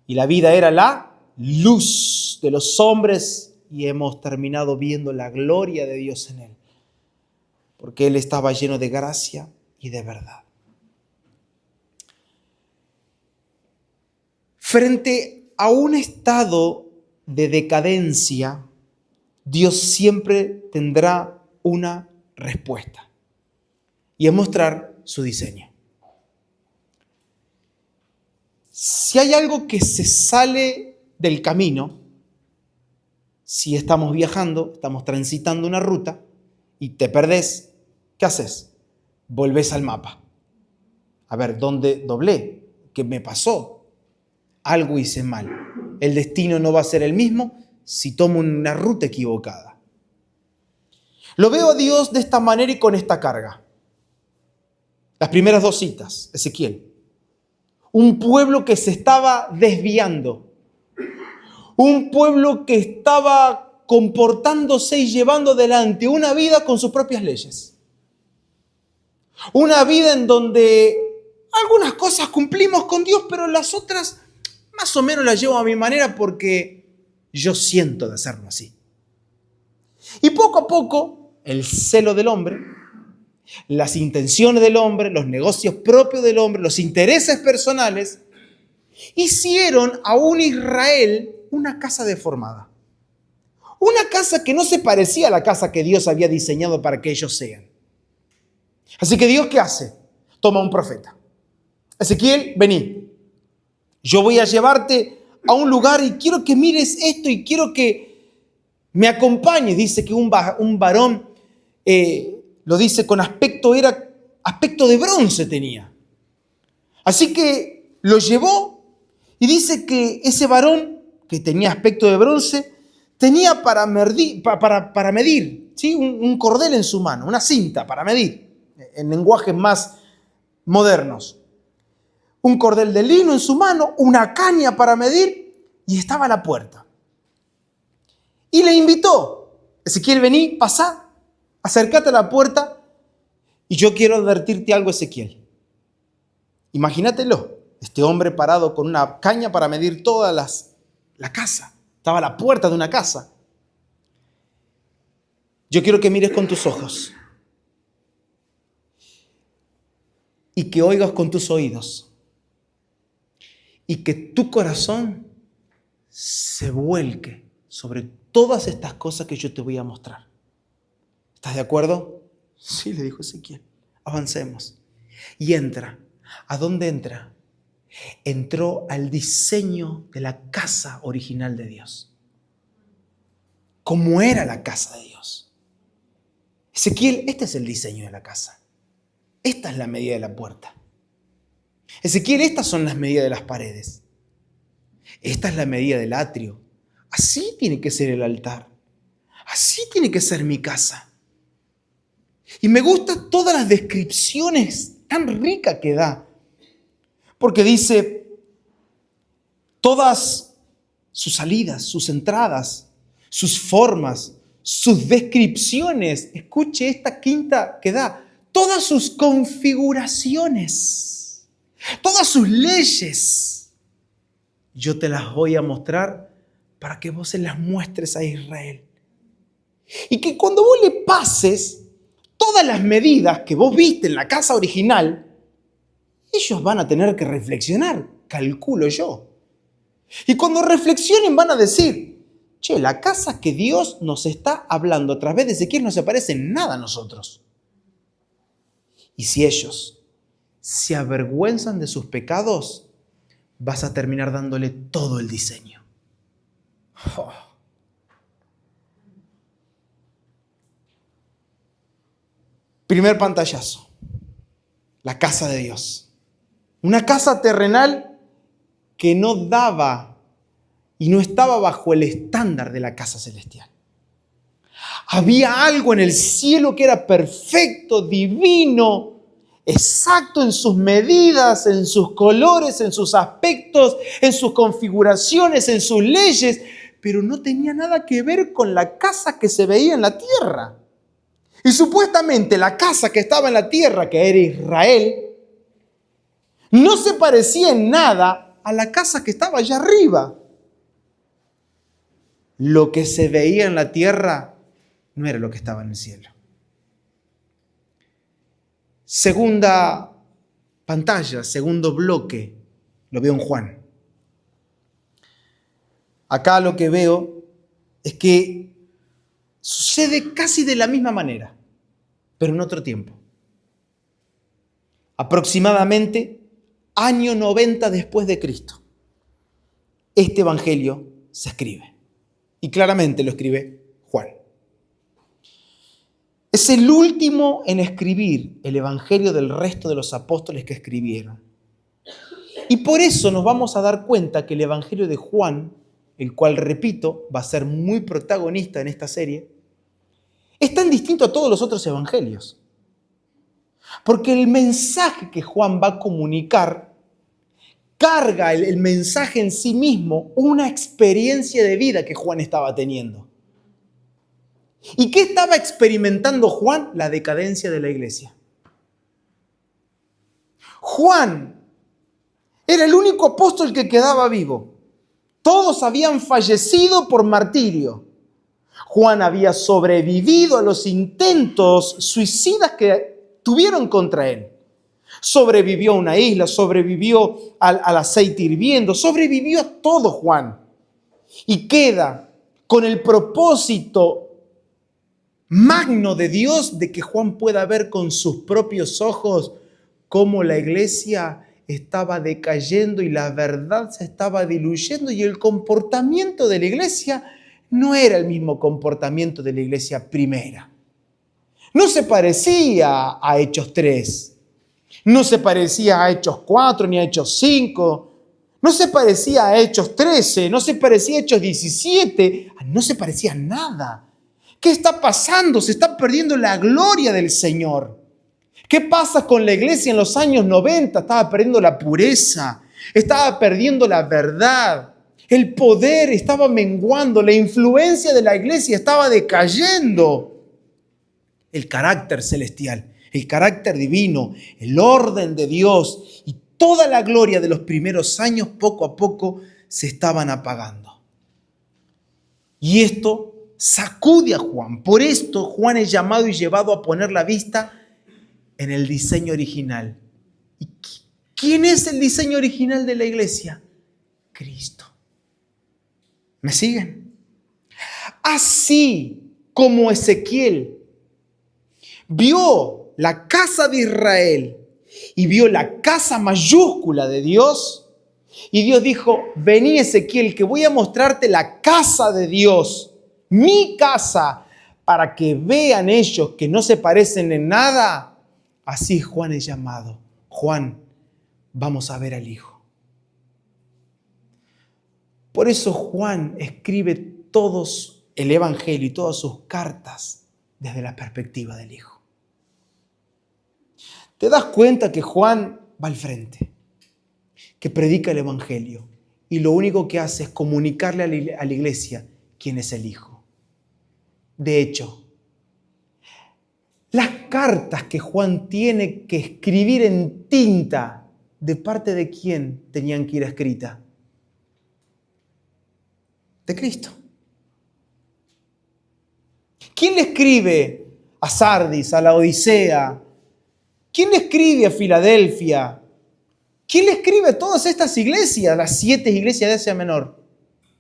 S1: y la vida era la luz de los hombres, y hemos terminado viendo la gloria de Dios en Él, porque Él estaba lleno de gracia y de verdad. Frente a un estado de decadencia, Dios siempre tendrá una respuesta, y es mostrar su diseño. Si hay algo que se sale del camino, si estamos viajando, estamos transitando una ruta y te perdés, ¿qué haces? Volvés al mapa. A ver, ¿dónde doblé? ¿Qué me pasó? Algo hice mal. El destino no va a ser el mismo si tomo una ruta equivocada. Lo veo a Dios de esta manera y con esta carga. Las primeras 2 citas, Ezequiel. Un pueblo que se estaba desviando. Un pueblo que estaba comportándose y llevando adelante una vida con sus propias leyes. Una vida en donde algunas cosas cumplimos con Dios, pero las otras más o menos las llevo a mi manera porque yo siento de hacerlo así. Y poco a poco, el celo del hombre, las intenciones del hombre, los negocios propios del hombre, los intereses personales, hicieron a un Israel una casa deformada. Una casa que no se parecía a la casa que Dios había diseñado para que ellos sean. Así que Dios, ¿qué hace? Toma un profeta. Ezequiel, vení. Yo voy a llevarte a un lugar y quiero que mires esto y quiero que me acompañes. Dice que un varón, lo dice con aspecto de bronce tenía. Así que lo llevó y dice que ese varón que tenía aspecto de bronce tenía para medir, ¿sí? Un cordel en su mano, una cinta para medir, en lenguajes más modernos. Un cordel de lino en su mano, una caña para medir, y estaba a la puerta. Y le invitó: Ezequiel, vení, pasá, acércate a la puerta, y yo quiero advertirte algo, Ezequiel. Imagínatelo, este hombre parado con una caña para medir toda la casa. Estaba a la puerta de una casa. Yo quiero que mires con tus ojos y que oigas con tus oídos y que tu corazón se vuelque sobre todas estas cosas que yo te voy a mostrar. ¿Estás de acuerdo? Sí, le dijo Ezequiel. Avancemos. Y entra. ¿A dónde entra? Entró al diseño de la casa original de Dios. ¿Cómo era la casa de Dios? Ezequiel, este es el diseño de la casa. Esta es la medida de la puerta. Ezequiel, estas son las medidas de las paredes. Esta es la medida del atrio. Así tiene que ser el altar. Así tiene que ser mi casa. Y me gustan todas las descripciones tan ricas que da. Porque dice, todas sus salidas, sus entradas, sus formas, sus descripciones. Escuche esta quinta que da. Todas sus configuraciones, todas sus leyes. Yo te las voy a mostrar para que vos se las muestres a Israel. Y que cuando vos le pases todas las medidas que vos viste en la casa original, ellos van a tener que reflexionar, calculo yo. Y cuando reflexionen van a decir, che, la casa que Dios nos está hablando a través de Ezequiel no se parece en nada a nosotros. Y si ellos se avergüenzan de sus pecados, vas a terminar dándole todo el diseño. Oh. Primer pantallazo. La casa de Dios. Una casa terrenal que no daba y no estaba bajo el estándar de la casa celestial. Había algo en el cielo que era perfecto, divino, exacto en sus medidas, en sus colores, en sus aspectos, en sus configuraciones, en sus leyes, pero no tenía nada que ver con la casa que se veía en la tierra. Y supuestamente la casa que estaba en la tierra, que era Israel, no se parecía en nada a la casa que estaba allá arriba. Lo que se veía en la tierra no era lo que estaba en el cielo. Segunda pantalla, segundo bloque, lo veo en Juan. Acá lo que veo es que sucede casi de la misma manera, pero en otro tiempo. Aproximadamente año 90 después de Cristo. Este evangelio se escribe. Y claramente lo escribe Juan. Es el último en escribir el evangelio del resto de los apóstoles que escribieron. Y por eso nos vamos a dar cuenta que el evangelio de Juan, el cual, repito, va a ser muy protagonista en esta serie, es tan distinto a todos los otros evangelios. Porque el mensaje que Juan va a comunicar carga el mensaje en sí mismo una experiencia de vida que Juan estaba teniendo. ¿Y qué estaba experimentando Juan? La decadencia de la iglesia. Juan era el único apóstol que quedaba vivo. Todos habían fallecido por martirio. Juan había sobrevivido a los intentos suicidas que tuvieron contra él. Sobrevivió a una isla, sobrevivió al aceite hirviendo, sobrevivió a todo Juan. Y queda con el propósito magno de Dios de que Juan pueda ver con sus propios ojos cómo la iglesia estaba decayendo y la verdad se estaba diluyendo y el comportamiento de la iglesia no era el mismo comportamiento de la iglesia primera. No se parecía a Hechos 3, no se parecía a Hechos 4 ni a Hechos 5, no se parecía a Hechos 13, no se parecía a Hechos 17, no se parecía a nada. ¿Qué está pasando? Se está perdiendo la gloria del Señor. ¿Qué pasa con la iglesia en los años 90? Estaba perdiendo la pureza, estaba perdiendo la verdad, el poder estaba menguando, la influencia de la iglesia estaba decayendo. El carácter celestial, el carácter divino, el orden de Dios y toda la gloria de los primeros años poco a poco se estaban apagando. Y esto sacude a Juan. Por esto Juan es llamado y llevado a poner la vista en el diseño original. ¿Y quién es el diseño original de la iglesia? Cristo. ¿Me siguen? Así como Ezequiel vio la casa de Israel y vio la casa mayúscula de Dios, y Dios dijo, vení Ezequiel, que voy a mostrarte la casa de Dios, mi casa, para que vean ellos que no se parecen en nada. Así Juan es llamado. Juan, vamos a ver al Hijo. Por eso Juan escribe todos el Evangelio y todas sus cartas desde la perspectiva del Hijo. te das cuenta que Juan va al frente, que predica el Evangelio y lo único que hace es comunicarle a la iglesia quién es el Hijo. De hecho, las cartas que Juan tiene que escribir en tinta, ¿de parte de quién tenían que ir escritas? De Cristo. ¿Quién le escribe a Sardis, a la Odisea? ¿Quién le escribe a Filadelfia? ¿Quién le escribe a todas estas iglesias, las 7 iglesias de Asia Menor?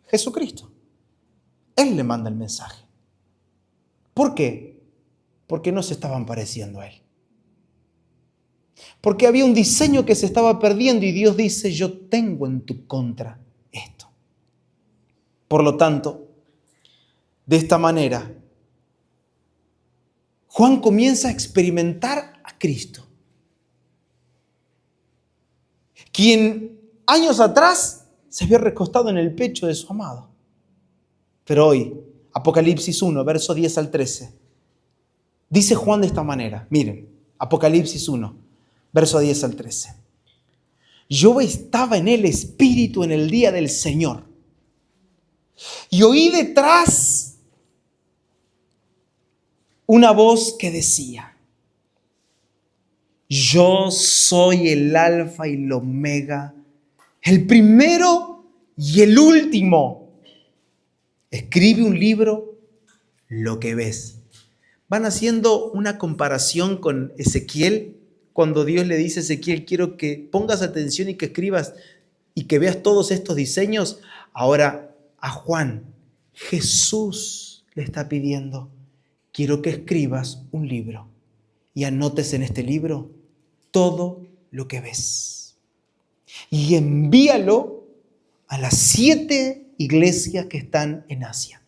S1: Jesucristo. Él le manda el mensaje. ¿Por qué? Porque no se estaban pareciendo a Él. Porque había un diseño que se estaba perdiendo y Dios dice, yo tengo en tu contra esto. Por lo tanto, de esta manera, Juan comienza a experimentar a Cristo, quien años atrás se había recostado en el pecho de su amado. Pero hoy, Apocalipsis 1, verso 10 al 13, dice Juan de esta manera. Miren, Apocalipsis 1, verso 10 al 13. Yo estaba en el Espíritu en el día del Señor y oí detrás una voz que decía, yo soy el Alfa y el Omega, el primero y el último. Escribe un libro, lo que ves. Van haciendo una comparación con Ezequiel, cuando Dios le dice a Ezequiel, quiero que pongas atención y que escribas y que veas todos estos diseños. Ahora a Juan, Jesús le está pidiendo, quiero que escribas un libro y anotes en este libro todo lo que ves. Y envíalo a las 7 iglesias que están en Asia.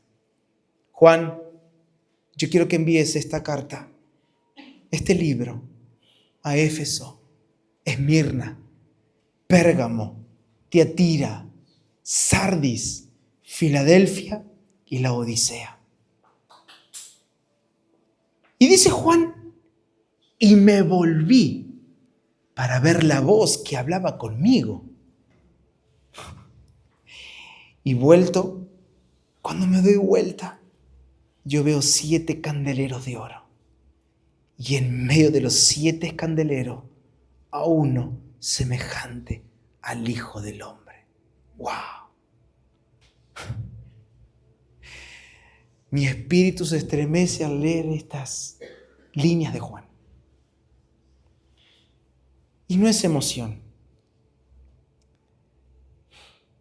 S1: Juan, yo quiero que envíes esta carta, este libro, a Éfeso, Esmirna, Pérgamo, Tiatira, Sardis, Filadelfia y la Odisea. Y dice Juan, y me volví para ver la voz que hablaba conmigo. Y vuelto, cuando me doy vuelta, yo veo 7 candeleros de oro. Y en medio de los 7 candeleros, a uno semejante al Hijo del Hombre. ¡Wow! Mi espíritu se estremece al leer estas líneas de Juan. Y no es emoción.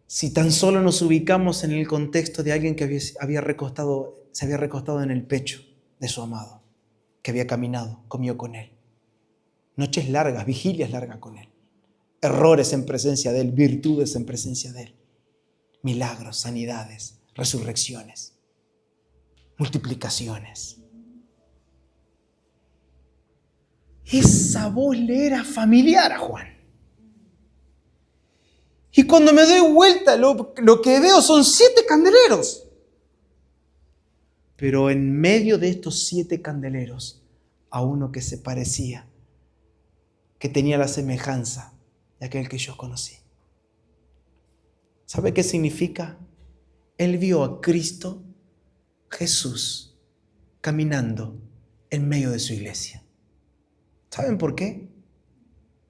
S1: Si tan solo nos ubicamos en el contexto de alguien que se había recostado en el pecho de su amado, que había caminado, comió con él. Noches largas, vigilias largas con él. Errores en presencia de él, virtudes en presencia de él. Milagros, sanidades, resurrecciones, multiplicaciones. Esa voz le era familiar a Juan. Y cuando me doy vuelta, lo que veo son 7 candeleros. Pero en medio de estos 7 candeleros, a uno que se parecía, que tenía la semejanza de aquel que yo conocí. ¿Sabe qué significa? Él vio a Cristo Jesús caminando en medio de su iglesia. ¿Saben por qué?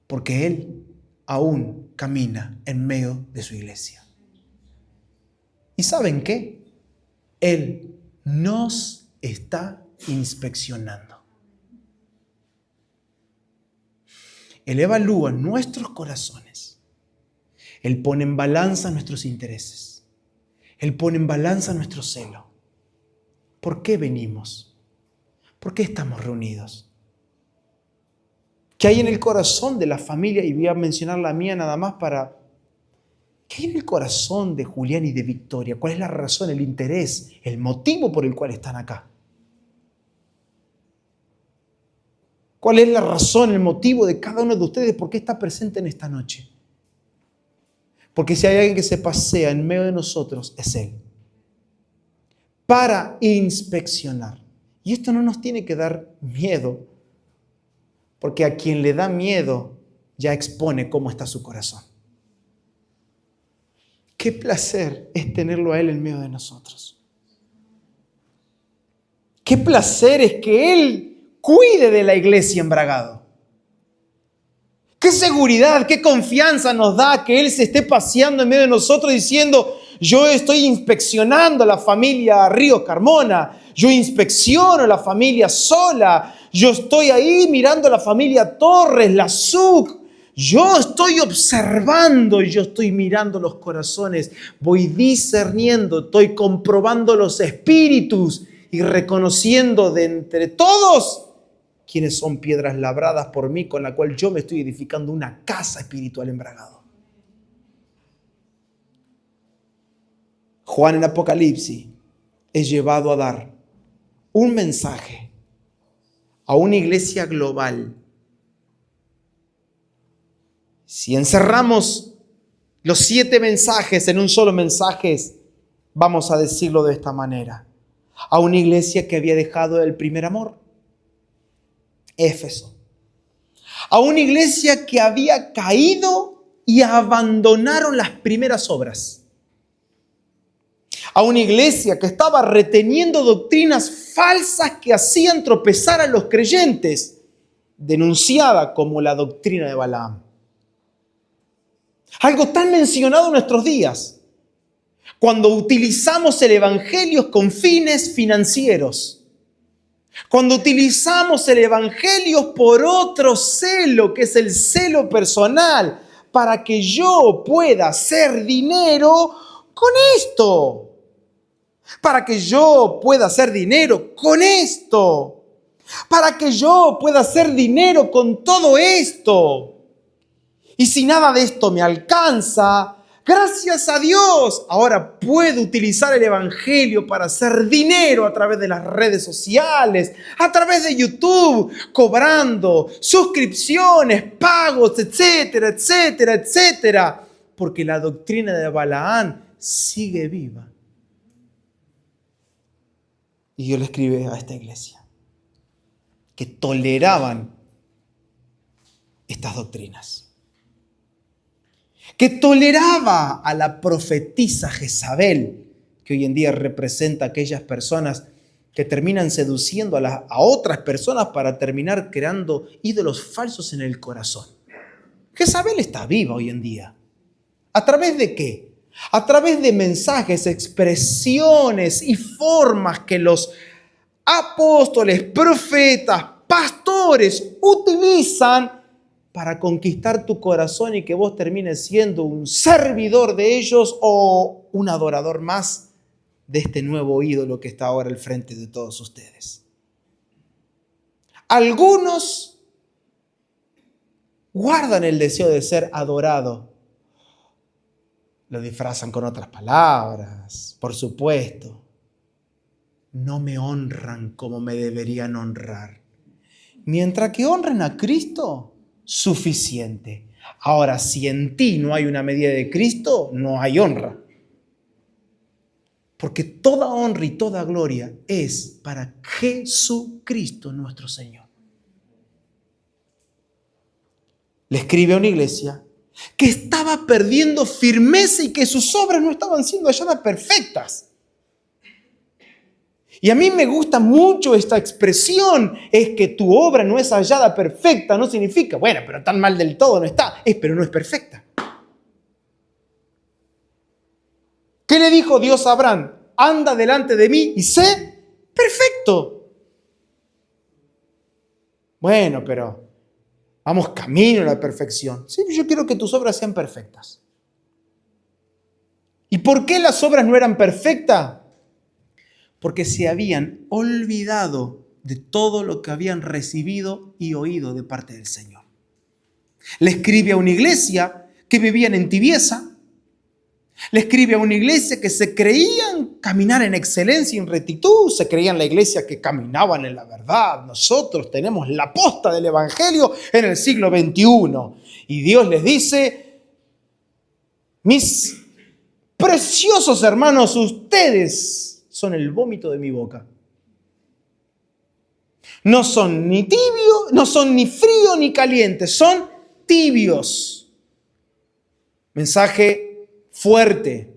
S1: Porque Él aún camina en medio de su iglesia. ¿Y saben qué? Él nos está inspeccionando. Él evalúa nuestros corazones. Él pone en balanza nuestros intereses. Él pone en balanza nuestro celo. ¿Por qué venimos? ¿Por qué estamos reunidos? ¿Qué hay en el corazón de la familia? Y voy a mencionar la mía nada más para... ¿Qué hay en el corazón de Julián y de Victoria? ¿Cuál es la razón, el interés, el motivo por el cual están acá? ¿Cuál es la razón, el motivo de cada uno de ustedes? ¿Por qué está presente en esta noche? Porque si hay alguien que se pasea en medio de nosotros, es Él. Para inspeccionar. Y esto no nos tiene que dar miedo, Porque a quien le da miedo ya expone cómo está su corazón. Qué placer es tenerlo a Él en medio de nosotros. Qué placer es que Él cuide de la iglesia en Bragado. Qué seguridad, qué confianza nos da que Él se esté paseando en medio de nosotros diciendo: yo estoy inspeccionando la familia Río Carmona, yo inspecciono la familia Sola, yo estoy ahí mirando la familia Torres, la SUC. Yo estoy observando y yo estoy mirando los corazones, voy discerniendo, estoy comprobando los espíritus y reconociendo de entre todos quiénes son piedras labradas por mí, con la cual yo me estoy edificando una casa espiritual en Bragado. Juan en Apocalipsis es llevado a dar un mensaje a una iglesia global. Si encerramos los 7 mensajes en un solo mensaje, vamos a decirlo de esta manera: a una iglesia que había dejado el primer amor, Éfeso. A una iglesia que había caído y abandonaron las primeras obras. A una iglesia que estaba reteniendo doctrinas falsas que hacían tropezar a los creyentes, denunciada como la doctrina de Balaam. Algo tan mencionado en nuestros días, cuando utilizamos el evangelio con fines financieros, cuando utilizamos el evangelio por otro celo, que es el celo personal, para que yo pueda hacer dinero con esto, para que yo pueda hacer dinero con esto, para que yo pueda hacer dinero con todo esto. Y si nada de esto me alcanza, gracias a Dios, ahora puedo utilizar el evangelio para hacer dinero a través de las redes sociales, a través de YouTube, cobrando suscripciones, pagos, etcétera, etcétera, etcétera. Porque la doctrina de Balaam sigue viva. Y Dios le escribe a esta iglesia que toleraban estas doctrinas, que toleraba a la profetisa Jezabel, que hoy en día representa a aquellas personas que terminan seduciendo a otras personas para terminar creando ídolos falsos en el corazón. Jezabel está viva hoy en día. ¿A través de qué? A través de mensajes, expresiones y formas que los apóstoles, profetas, pastores utilizan para conquistar tu corazón y que vos termines siendo un servidor de ellos o un adorador más de este nuevo ídolo que está ahora al frente de todos ustedes. Algunos guardan el deseo de ser adorado. Lo disfrazan con otras palabras, por supuesto. No me honran como me deberían honrar. Mientras que honren a Cristo, suficiente. Ahora, si en ti no hay una medida de Cristo, no hay honra. Porque toda honra y toda gloria es para Jesucristo nuestro Señor. Le escribe a una iglesia que estaba perdiendo firmeza y que sus obras no estaban siendo halladas perfectas. Y a mí me gusta mucho esta expresión, es que tu obra no es hallada perfecta, no significa, bueno, pero tan mal del todo no está, pero no es perfecta. ¿Qué le dijo Dios a Abraham? Anda delante de mí y sé perfecto. Bueno, pero vamos camino a la perfección. Sí, yo quiero que tus obras sean perfectas. ¿Y por qué las obras no eran perfectas? Porque se habían olvidado de todo lo que habían recibido y oído de parte del Señor. Le escribe a una iglesia que vivían en tibieza. Le escribe a una iglesia que se creían caminar en excelencia y en rectitud. Se creían la iglesia que caminaban en la verdad. Nosotros tenemos la posta del evangelio en el siglo XXI. Y Dios les dice: mis preciosos hermanos, ustedes son el vómito de mi boca. No son ni tibios, no son ni fríos ni calientes, son tibios. Mensaje fuerte.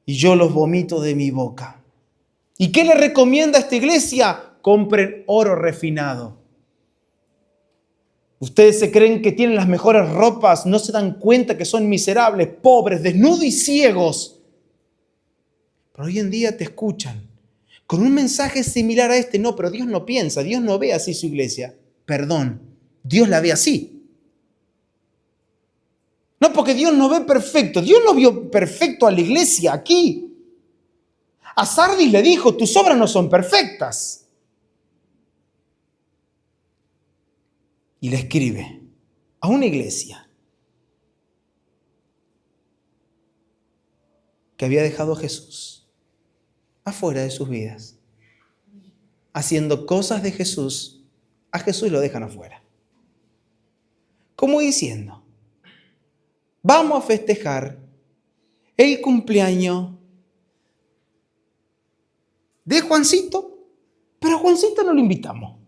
S1: Y yo los vomito de mi boca. ¿Y qué le recomienda a esta iglesia? Compren oro refinado. Ustedes se creen que tienen las mejores ropas, no se dan cuenta que son miserables, pobres, desnudos y ciegos. Pero hoy en día te escuchan con un mensaje similar a este. No, pero Dios no piensa, Dios no ve así su iglesia. Perdón, Dios la ve así. No, porque Dios no ve perfecto. Dios no vio perfecto a la iglesia aquí. A Sardis le dijo, tus obras no son perfectas. Y le escribe a una iglesia que había dejado a Jesús afuera de sus vidas. Haciendo cosas de Jesús, a Jesús lo dejan afuera. Como diciendo, vamos a festejar el cumpleaños de Juancito, pero a Juancito no lo invitamos.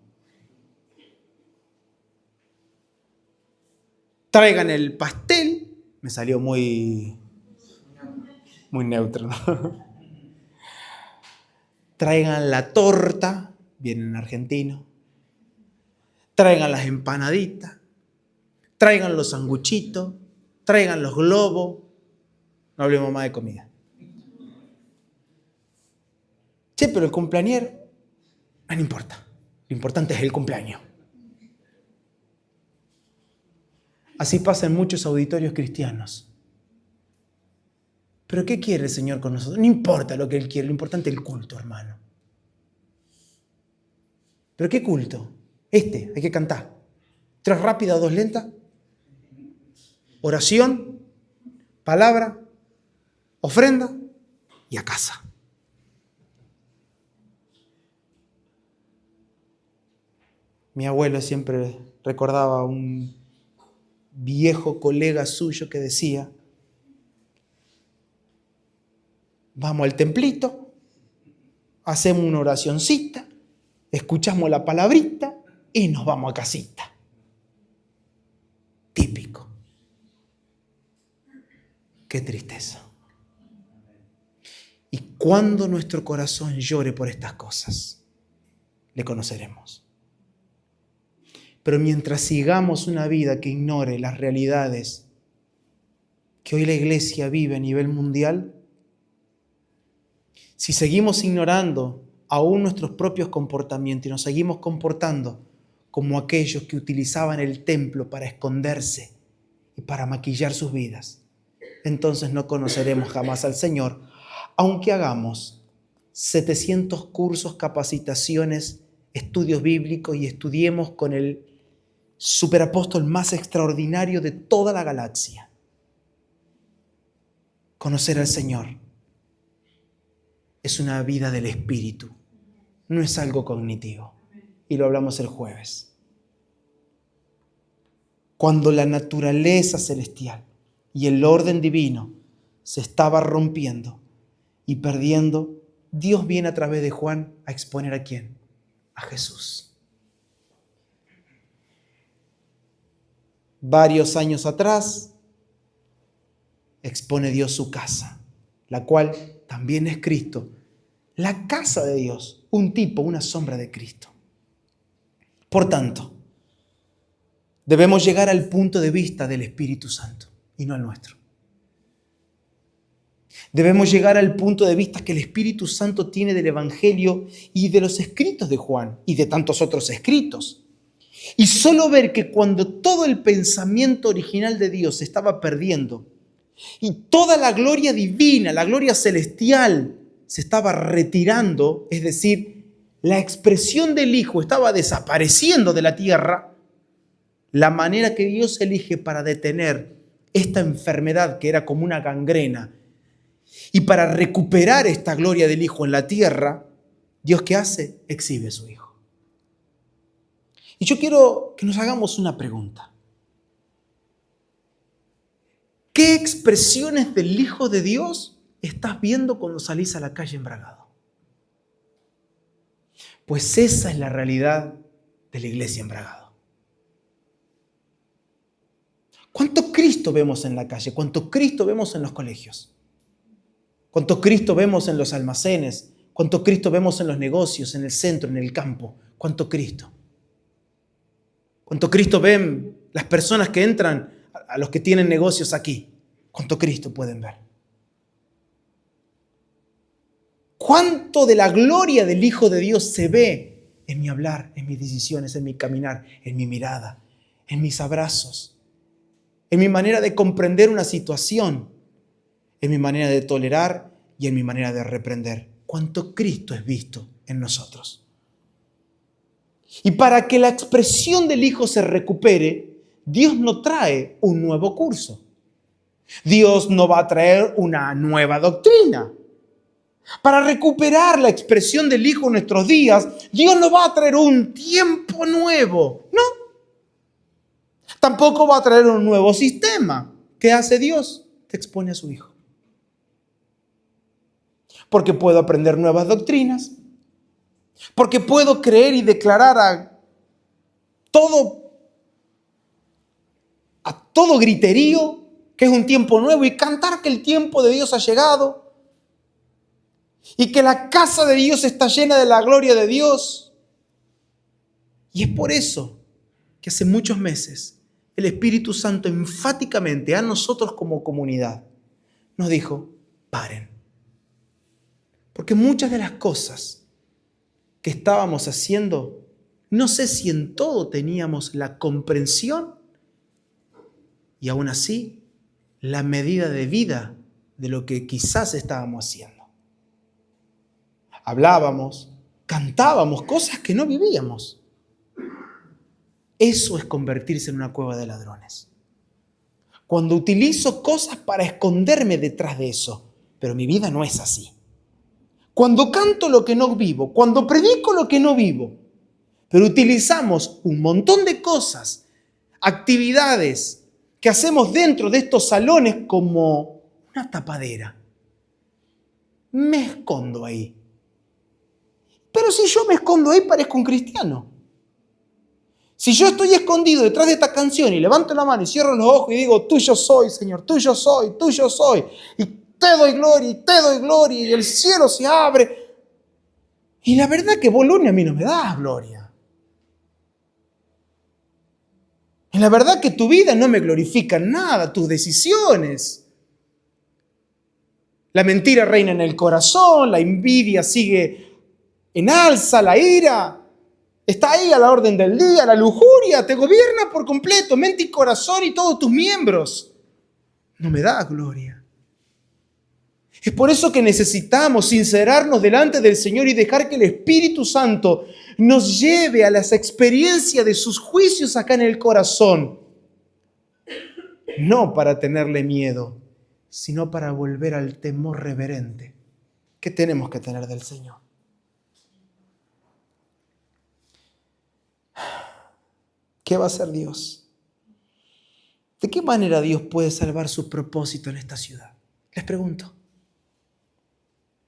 S1: Traigan el pastel, me salió muy neutro, ¿no? Traigan la torta, vienen argentinos. Traigan las empanaditas, traigan los sanguchitos, traigan los globos. No hablemos más de comida. Che, pero el cumpleañero, no importa. Lo importante es el cumpleaños. Así pasa en muchos auditorios cristianos. ¿Pero qué quiere el Señor con nosotros? No importa lo que Él quiere, lo importante es el culto, hermano. ¿Pero qué culto? Hay que cantar. 3 rápidas, 2 lentas. Oración, palabra, ofrenda y a casa. Mi abuelo siempre recordaba a un viejo colega suyo que decía, vamos al templito, hacemos una oracioncita, escuchamos la palabrita y nos vamos a casita. Típico. Qué tristeza. Y cuando nuestro corazón llore por estas cosas, le conoceremos. Pero mientras sigamos una vida que ignore las realidades que hoy la iglesia vive a nivel mundial, si seguimos ignorando aún nuestros propios comportamientos y nos seguimos comportando como aquellos que utilizaban el templo para esconderse y para maquillar sus vidas, entonces no conoceremos jamás al Señor, aunque hagamos 700 cursos, capacitaciones, estudios bíblicos y estudiemos con el superapóstol más extraordinario de toda la galaxia. Conocer al Señor es una vida del Espíritu, no es algo cognitivo. Y lo hablamos el jueves. Cuando la naturaleza celestial y el orden divino se estaba rompiendo y perdiendo, Dios viene a través de Juan a exponer ¿a quién? A Jesús. Varios años atrás, expone Dios su casa, la cual también es Cristo. La casa de Dios, un tipo, una sombra de Cristo. Por tanto, debemos llegar al punto de vista del Espíritu Santo y no al nuestro. Debemos llegar al punto de vista que el Espíritu Santo tiene del Evangelio y de los escritos de Juan y de tantos otros escritos. Y solo ver que cuando todo el pensamiento original de Dios se estaba perdiendo y toda la gloria divina, la gloria celestial se estaba retirando, es decir, la expresión del Hijo estaba desapareciendo de la tierra, la manera que Dios elige para detener esta enfermedad que era como una gangrena y para recuperar esta gloria del Hijo en la tierra, Dios ¿qué hace? Exhibe a su Hijo. Y yo quiero que nos hagamos una pregunta. ¿Qué expresiones del Hijo de Dios estás viendo cuando salís a la calle embragado? Pues esa es la realidad de la iglesia en Bragado. ¿Cuánto Cristo vemos en la calle? ¿Cuánto Cristo vemos en los colegios? ¿Cuánto Cristo vemos en los almacenes? ¿Cuánto Cristo vemos en los negocios, en el centro, en el campo? ¿Cuánto Cristo? ¿Cuánto Cristo ven las personas que entran, a los que tienen negocios aquí? ¿Cuánto Cristo pueden ver? ¿Cuánto de la gloria del Hijo de Dios se ve en mi hablar, en mis decisiones, en mi caminar, en mi mirada, en mis abrazos, en mi manera de comprender una situación, en mi manera de tolerar y en mi manera de reprender? ¿Cuánto Cristo es visto en nosotros? Y para que la expresión del Hijo se recupere, Dios no trae un nuevo curso. Dios no va a traer una nueva doctrina. Para recuperar la expresión del Hijo en nuestros días, Dios no va a traer un tiempo nuevo, no. Tampoco va a traer un nuevo sistema. ¿Qué hace Dios? Te expone a su Hijo. Porque puedo aprender nuevas doctrinas, porque puedo creer y declarar a todo griterío que es un tiempo nuevo y cantar que el tiempo de Dios ha llegado y que la casa de Dios está llena de la gloria de Dios. Y es por eso que hace muchos meses el Espíritu Santo enfáticamente a nosotros como comunidad nos dijo: paren. Porque muchas de las cosas que estábamos haciendo, no sé si en todo teníamos la comprensión y aún así la medida de vida de lo que quizás estábamos haciendo. Hablábamos, cantábamos cosas que no vivíamos. Eso es convertirse en una cueva de ladrones. Cuando utilizo cosas para esconderme detrás de eso, pero mi vida no es así. Cuando canto lo que no vivo, cuando predico lo que no vivo, pero utilizamos un montón de cosas, actividades que hacemos dentro de estos salones como una tapadera. Me escondo ahí. Pero si yo me escondo ahí, parezco un cristiano. Si yo estoy escondido detrás de esta canción y levanto la mano y cierro los ojos y digo: tuyo soy, Señor, tuyo soy, y te doy gloria, y el cielo se abre. Y la verdad que vos, lunes, a mí no me das gloria. Y la verdad que tu vida no me glorifica en nada, tus decisiones. La mentira reina en el corazón, la envidia sigue en alza, la ira está ahí a la orden del día, la lujuria te gobierna por completo, mente y corazón y todos tus miembros. No me da gloria. Es por eso que necesitamos sincerarnos delante del Señor y dejar que el Espíritu Santo nos lleve a las experiencias de sus juicios acá en el corazón. No para tenerle miedo, sino para volver al temor reverente que tenemos que tener del Señor. ¿Qué va a hacer Dios? ¿De qué manera Dios puede salvar su propósito en esta ciudad? Les pregunto.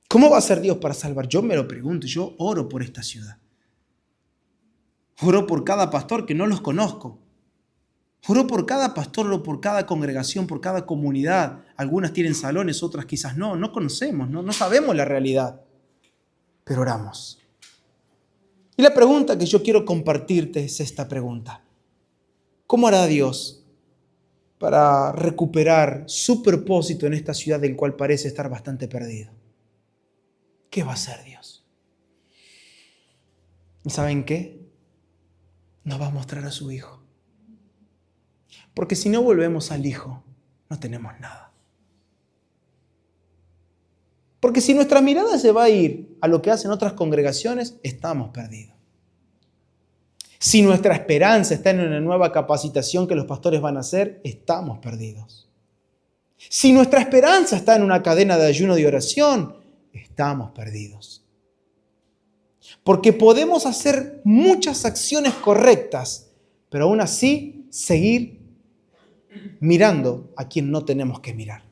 S1: ¿Cómo va a ser Dios para salvar? Yo me lo pregunto, yo oro por esta ciudad. Oro por cada pastor que no los conozco. Oro por cada pastor, oro por cada congregación, por cada comunidad. Algunas tienen salones, otras quizás no conocemos, no sabemos la realidad. Pero oramos. Y la pregunta que yo quiero compartirte es esta pregunta. ¿Cómo hará Dios para recuperar su propósito en esta ciudad del cual parece estar bastante perdido? ¿Qué va a hacer Dios? ¿Y saben qué? Nos va a mostrar a su Hijo. Porque si no volvemos al Hijo, no tenemos nada. Porque si nuestra mirada se va a ir a lo que hacen otras congregaciones, estamos perdidos. Si nuestra esperanza está en una nueva capacitación que los pastores van a hacer, estamos perdidos. Si nuestra esperanza está en una cadena de ayuno y oración, estamos perdidos. Porque podemos hacer muchas acciones correctas, pero aún así seguir mirando a quien no tenemos que mirar.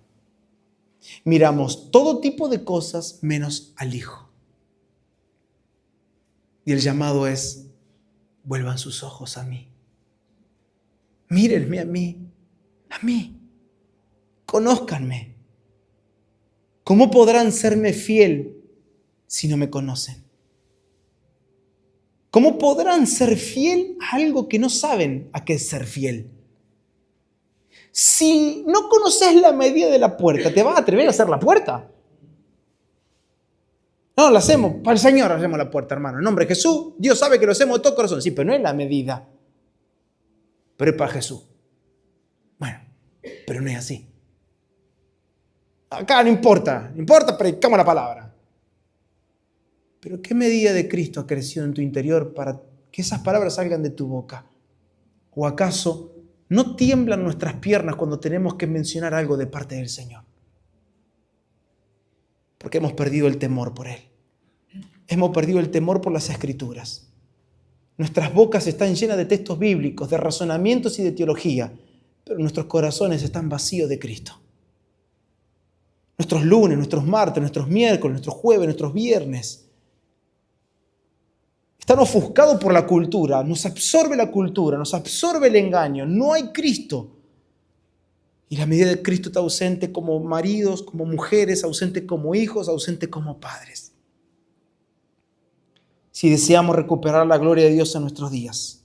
S1: Miramos todo tipo de cosas menos al Hijo. Y el llamado es: vuelvan sus ojos a mí. Mírenme a mí. A mí. Conózcanme. ¿Cómo podrán serme fiel si no me conocen? ¿Cómo podrán ser fiel a algo que no saben a qué es ser fiel? Si no conoces la medida de la puerta, ¿te vas a atrever a hacer la puerta? No, la hacemos. Para el Señor hacemos la puerta, hermano. En nombre de Jesús, Dios sabe que lo hacemos de todo corazón. Sí, pero no es la medida. Pero es para Jesús. Bueno, pero no es así. Acá no importa, predicamos la palabra. Pero ¿qué medida de Cristo ha crecido en tu interior para que esas palabras salgan de tu boca? ¿O acaso no tiemblan nuestras piernas cuando tenemos que mencionar algo de parte del Señor? Porque hemos perdido el temor por Él. Hemos perdido el temor por las Escrituras. Nuestras bocas están llenas de textos bíblicos, de razonamientos y de teología, pero nuestros corazones están vacíos de Cristo. Nuestros lunes, nuestros martes, nuestros miércoles, nuestros jueves, nuestros viernes están ofuscados por la cultura. Nos absorbe la cultura, nos absorbe el engaño. No hay Cristo. Y la medida de Cristo está ausente como maridos, como mujeres, ausente como hijos, ausente como padres. Si deseamos recuperar la gloria de Dios en nuestros días,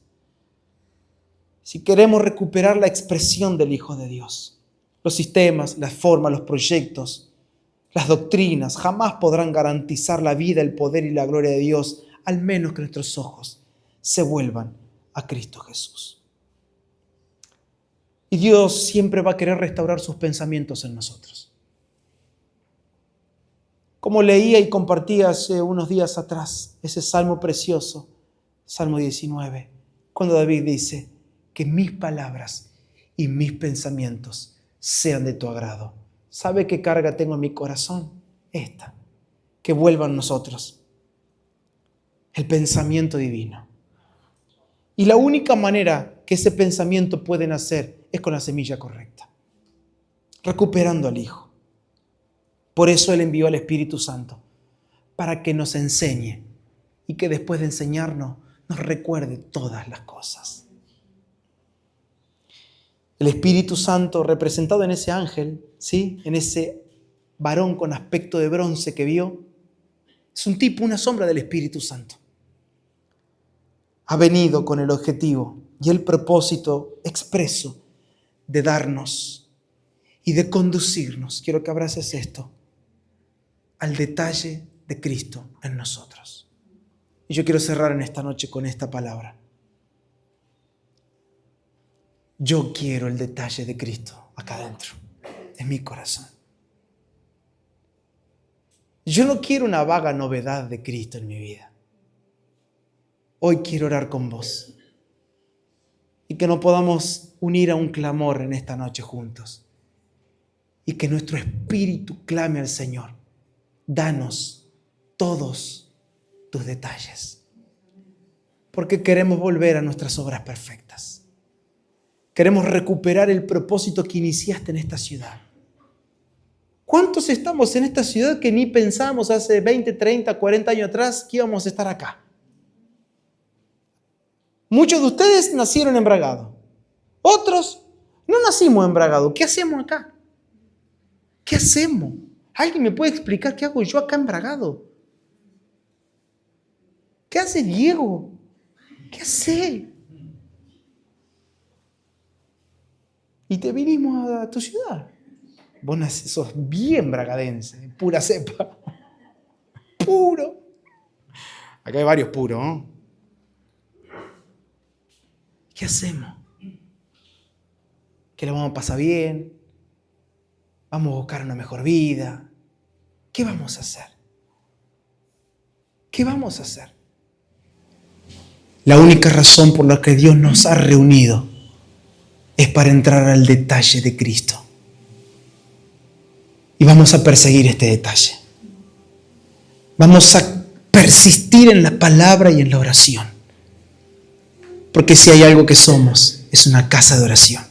S1: si queremos recuperar la expresión del Hijo de Dios, los sistemas, las formas, los proyectos, las doctrinas jamás podrán garantizar la vida, el poder y la gloria de Dios, al menos que nuestros ojos se vuelvan a Cristo Jesús. Y Dios siempre va a querer restaurar sus pensamientos en nosotros. Como leía y compartía hace unos días atrás ese salmo precioso, Salmo 19, cuando David dice: que mis palabras y mis pensamientos sean de tu agrado. ¿Sabe qué carga tengo en mi corazón? Esta, que vuelva en nosotros el pensamiento divino. Y la única manera que ese pensamiento puede nacer es con la semilla correcta, recuperando al Hijo. Por eso Él envió al Espíritu Santo, para que nos enseñe y que después de enseñarnos nos recuerde todas las cosas. El Espíritu Santo, representado en ese ángel, ¿sí?, en ese varón con aspecto de bronce que vio, es un tipo, una sombra del Espíritu Santo. Ha venido con el objetivo y el propósito expreso de darnos y de conducirnos, quiero que abraces esto, al detalle de Cristo en nosotros. Y yo quiero cerrar en esta noche con esta palabra. Yo quiero el detalle de Cristo acá adentro, en mi corazón. Yo no quiero una vaga novedad de Cristo en mi vida. Hoy quiero orar con vos y que nos podamos unir a un clamor en esta noche juntos y que nuestro espíritu clame al Señor: danos todos tus detalles, porque queremos volver a nuestras obras perfectas. Queremos recuperar el propósito que iniciaste en esta ciudad. ¿Cuántos estamos en esta ciudad que ni pensamos hace 20, 30, 40 años atrás que íbamos a estar acá? Muchos de ustedes nacieron en Bragado. Otros no nacimos en Bragado. ¿Qué hacemos acá? ¿Qué hacemos? ¿Alguien me puede explicar qué hago yo acá en Bragado? ¿Qué hace Diego? ¿Qué hace? Y te vinimos a tu ciudad. Vos sos bien bragadense, pura cepa. Puro. Acá hay varios puros, ¿no? ¿Qué hacemos? ¿Que lo vamos a pasar bien? ¿Vamos a buscar una mejor vida? ¿Qué vamos a hacer? ¿Qué vamos a hacer? La única razón por la que Dios nos ha reunido es para entrar al detalle de Cristo. Y vamos a perseguir este detalle. Vamos a persistir en la palabra y en la oración. Porque si hay algo que somos, es una casa de oración.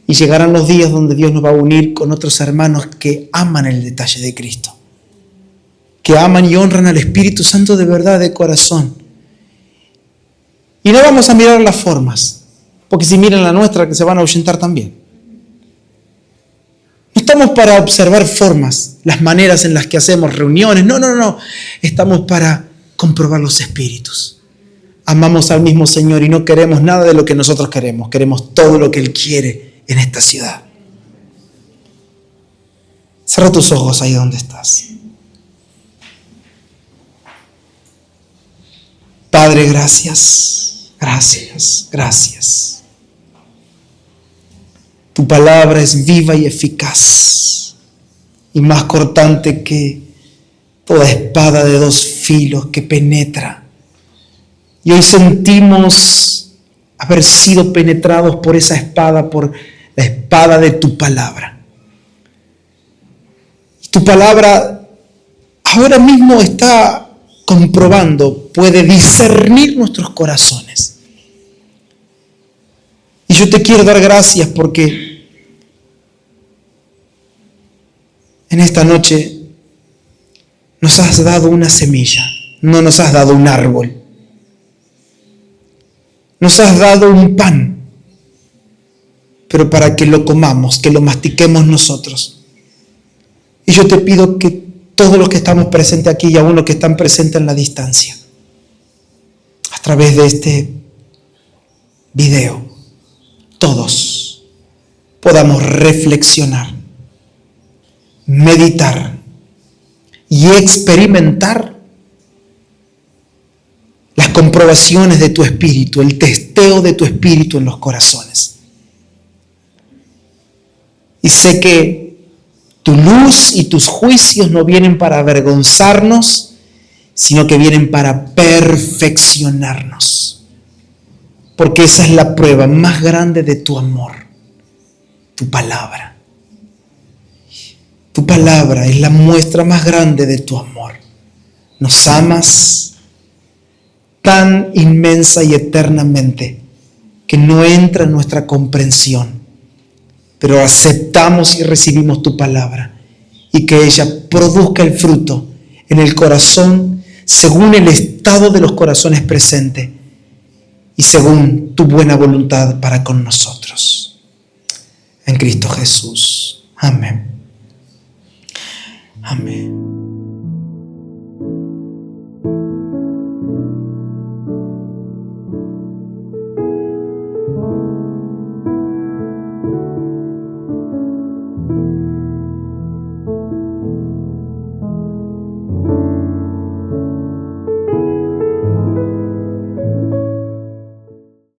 S1: Y llegarán los días donde Dios nos va a unir con otros hermanos que aman el detalle de Cristo. que aman y honran al Espíritu Santo de verdad, de corazón. Y no vamos a mirar las formas, porque si miran la nuestra, que se van a ahuyentar también. No estamos para observar formas, las maneras en las que hacemos reuniones. No. Estamos para comprobar los espíritus. Amamos al mismo Señor y no queremos nada de lo que nosotros queremos. Queremos todo lo que Él quiere en esta ciudad. Cierra tus ojos ahí donde estás. Padre, gracias. Tu palabra es viva y eficaz y más cortante que toda espada de 2 filos que penetra. Y hoy sentimos haber sido penetrados por esa espada, por la espada de tu palabra. Y tu palabra ahora mismo está comprobando, puede discernir nuestros corazones. Y yo te quiero dar gracias porque en esta noche nos has dado una semilla, no nos has dado un árbol. Nos has dado un pan, pero para que lo comamos, que lo mastiquemos nosotros. Y yo te pido que todos los que estamos presentes aquí y aún los que están presentes en la distancia, a través de este video, todos podamos reflexionar, meditar y experimentar las comprobaciones de tu espíritu, el testeo de tu espíritu en los corazones. Y sé que tu luz y tus juicios no vienen para avergonzarnos, sino que vienen para perfeccionarnos. Porque esa es la prueba más grande de tu amor, tu palabra. Tu palabra es la muestra más grande de tu amor. Nos amas tan inmensa y eternamente que no entra en nuestra comprensión, pero aceptamos y recibimos tu palabra y que ella produzca el fruto en el corazón según el estado de los corazones presentes y según tu buena voluntad para con nosotros. En Cristo Jesús. Amén. Amén.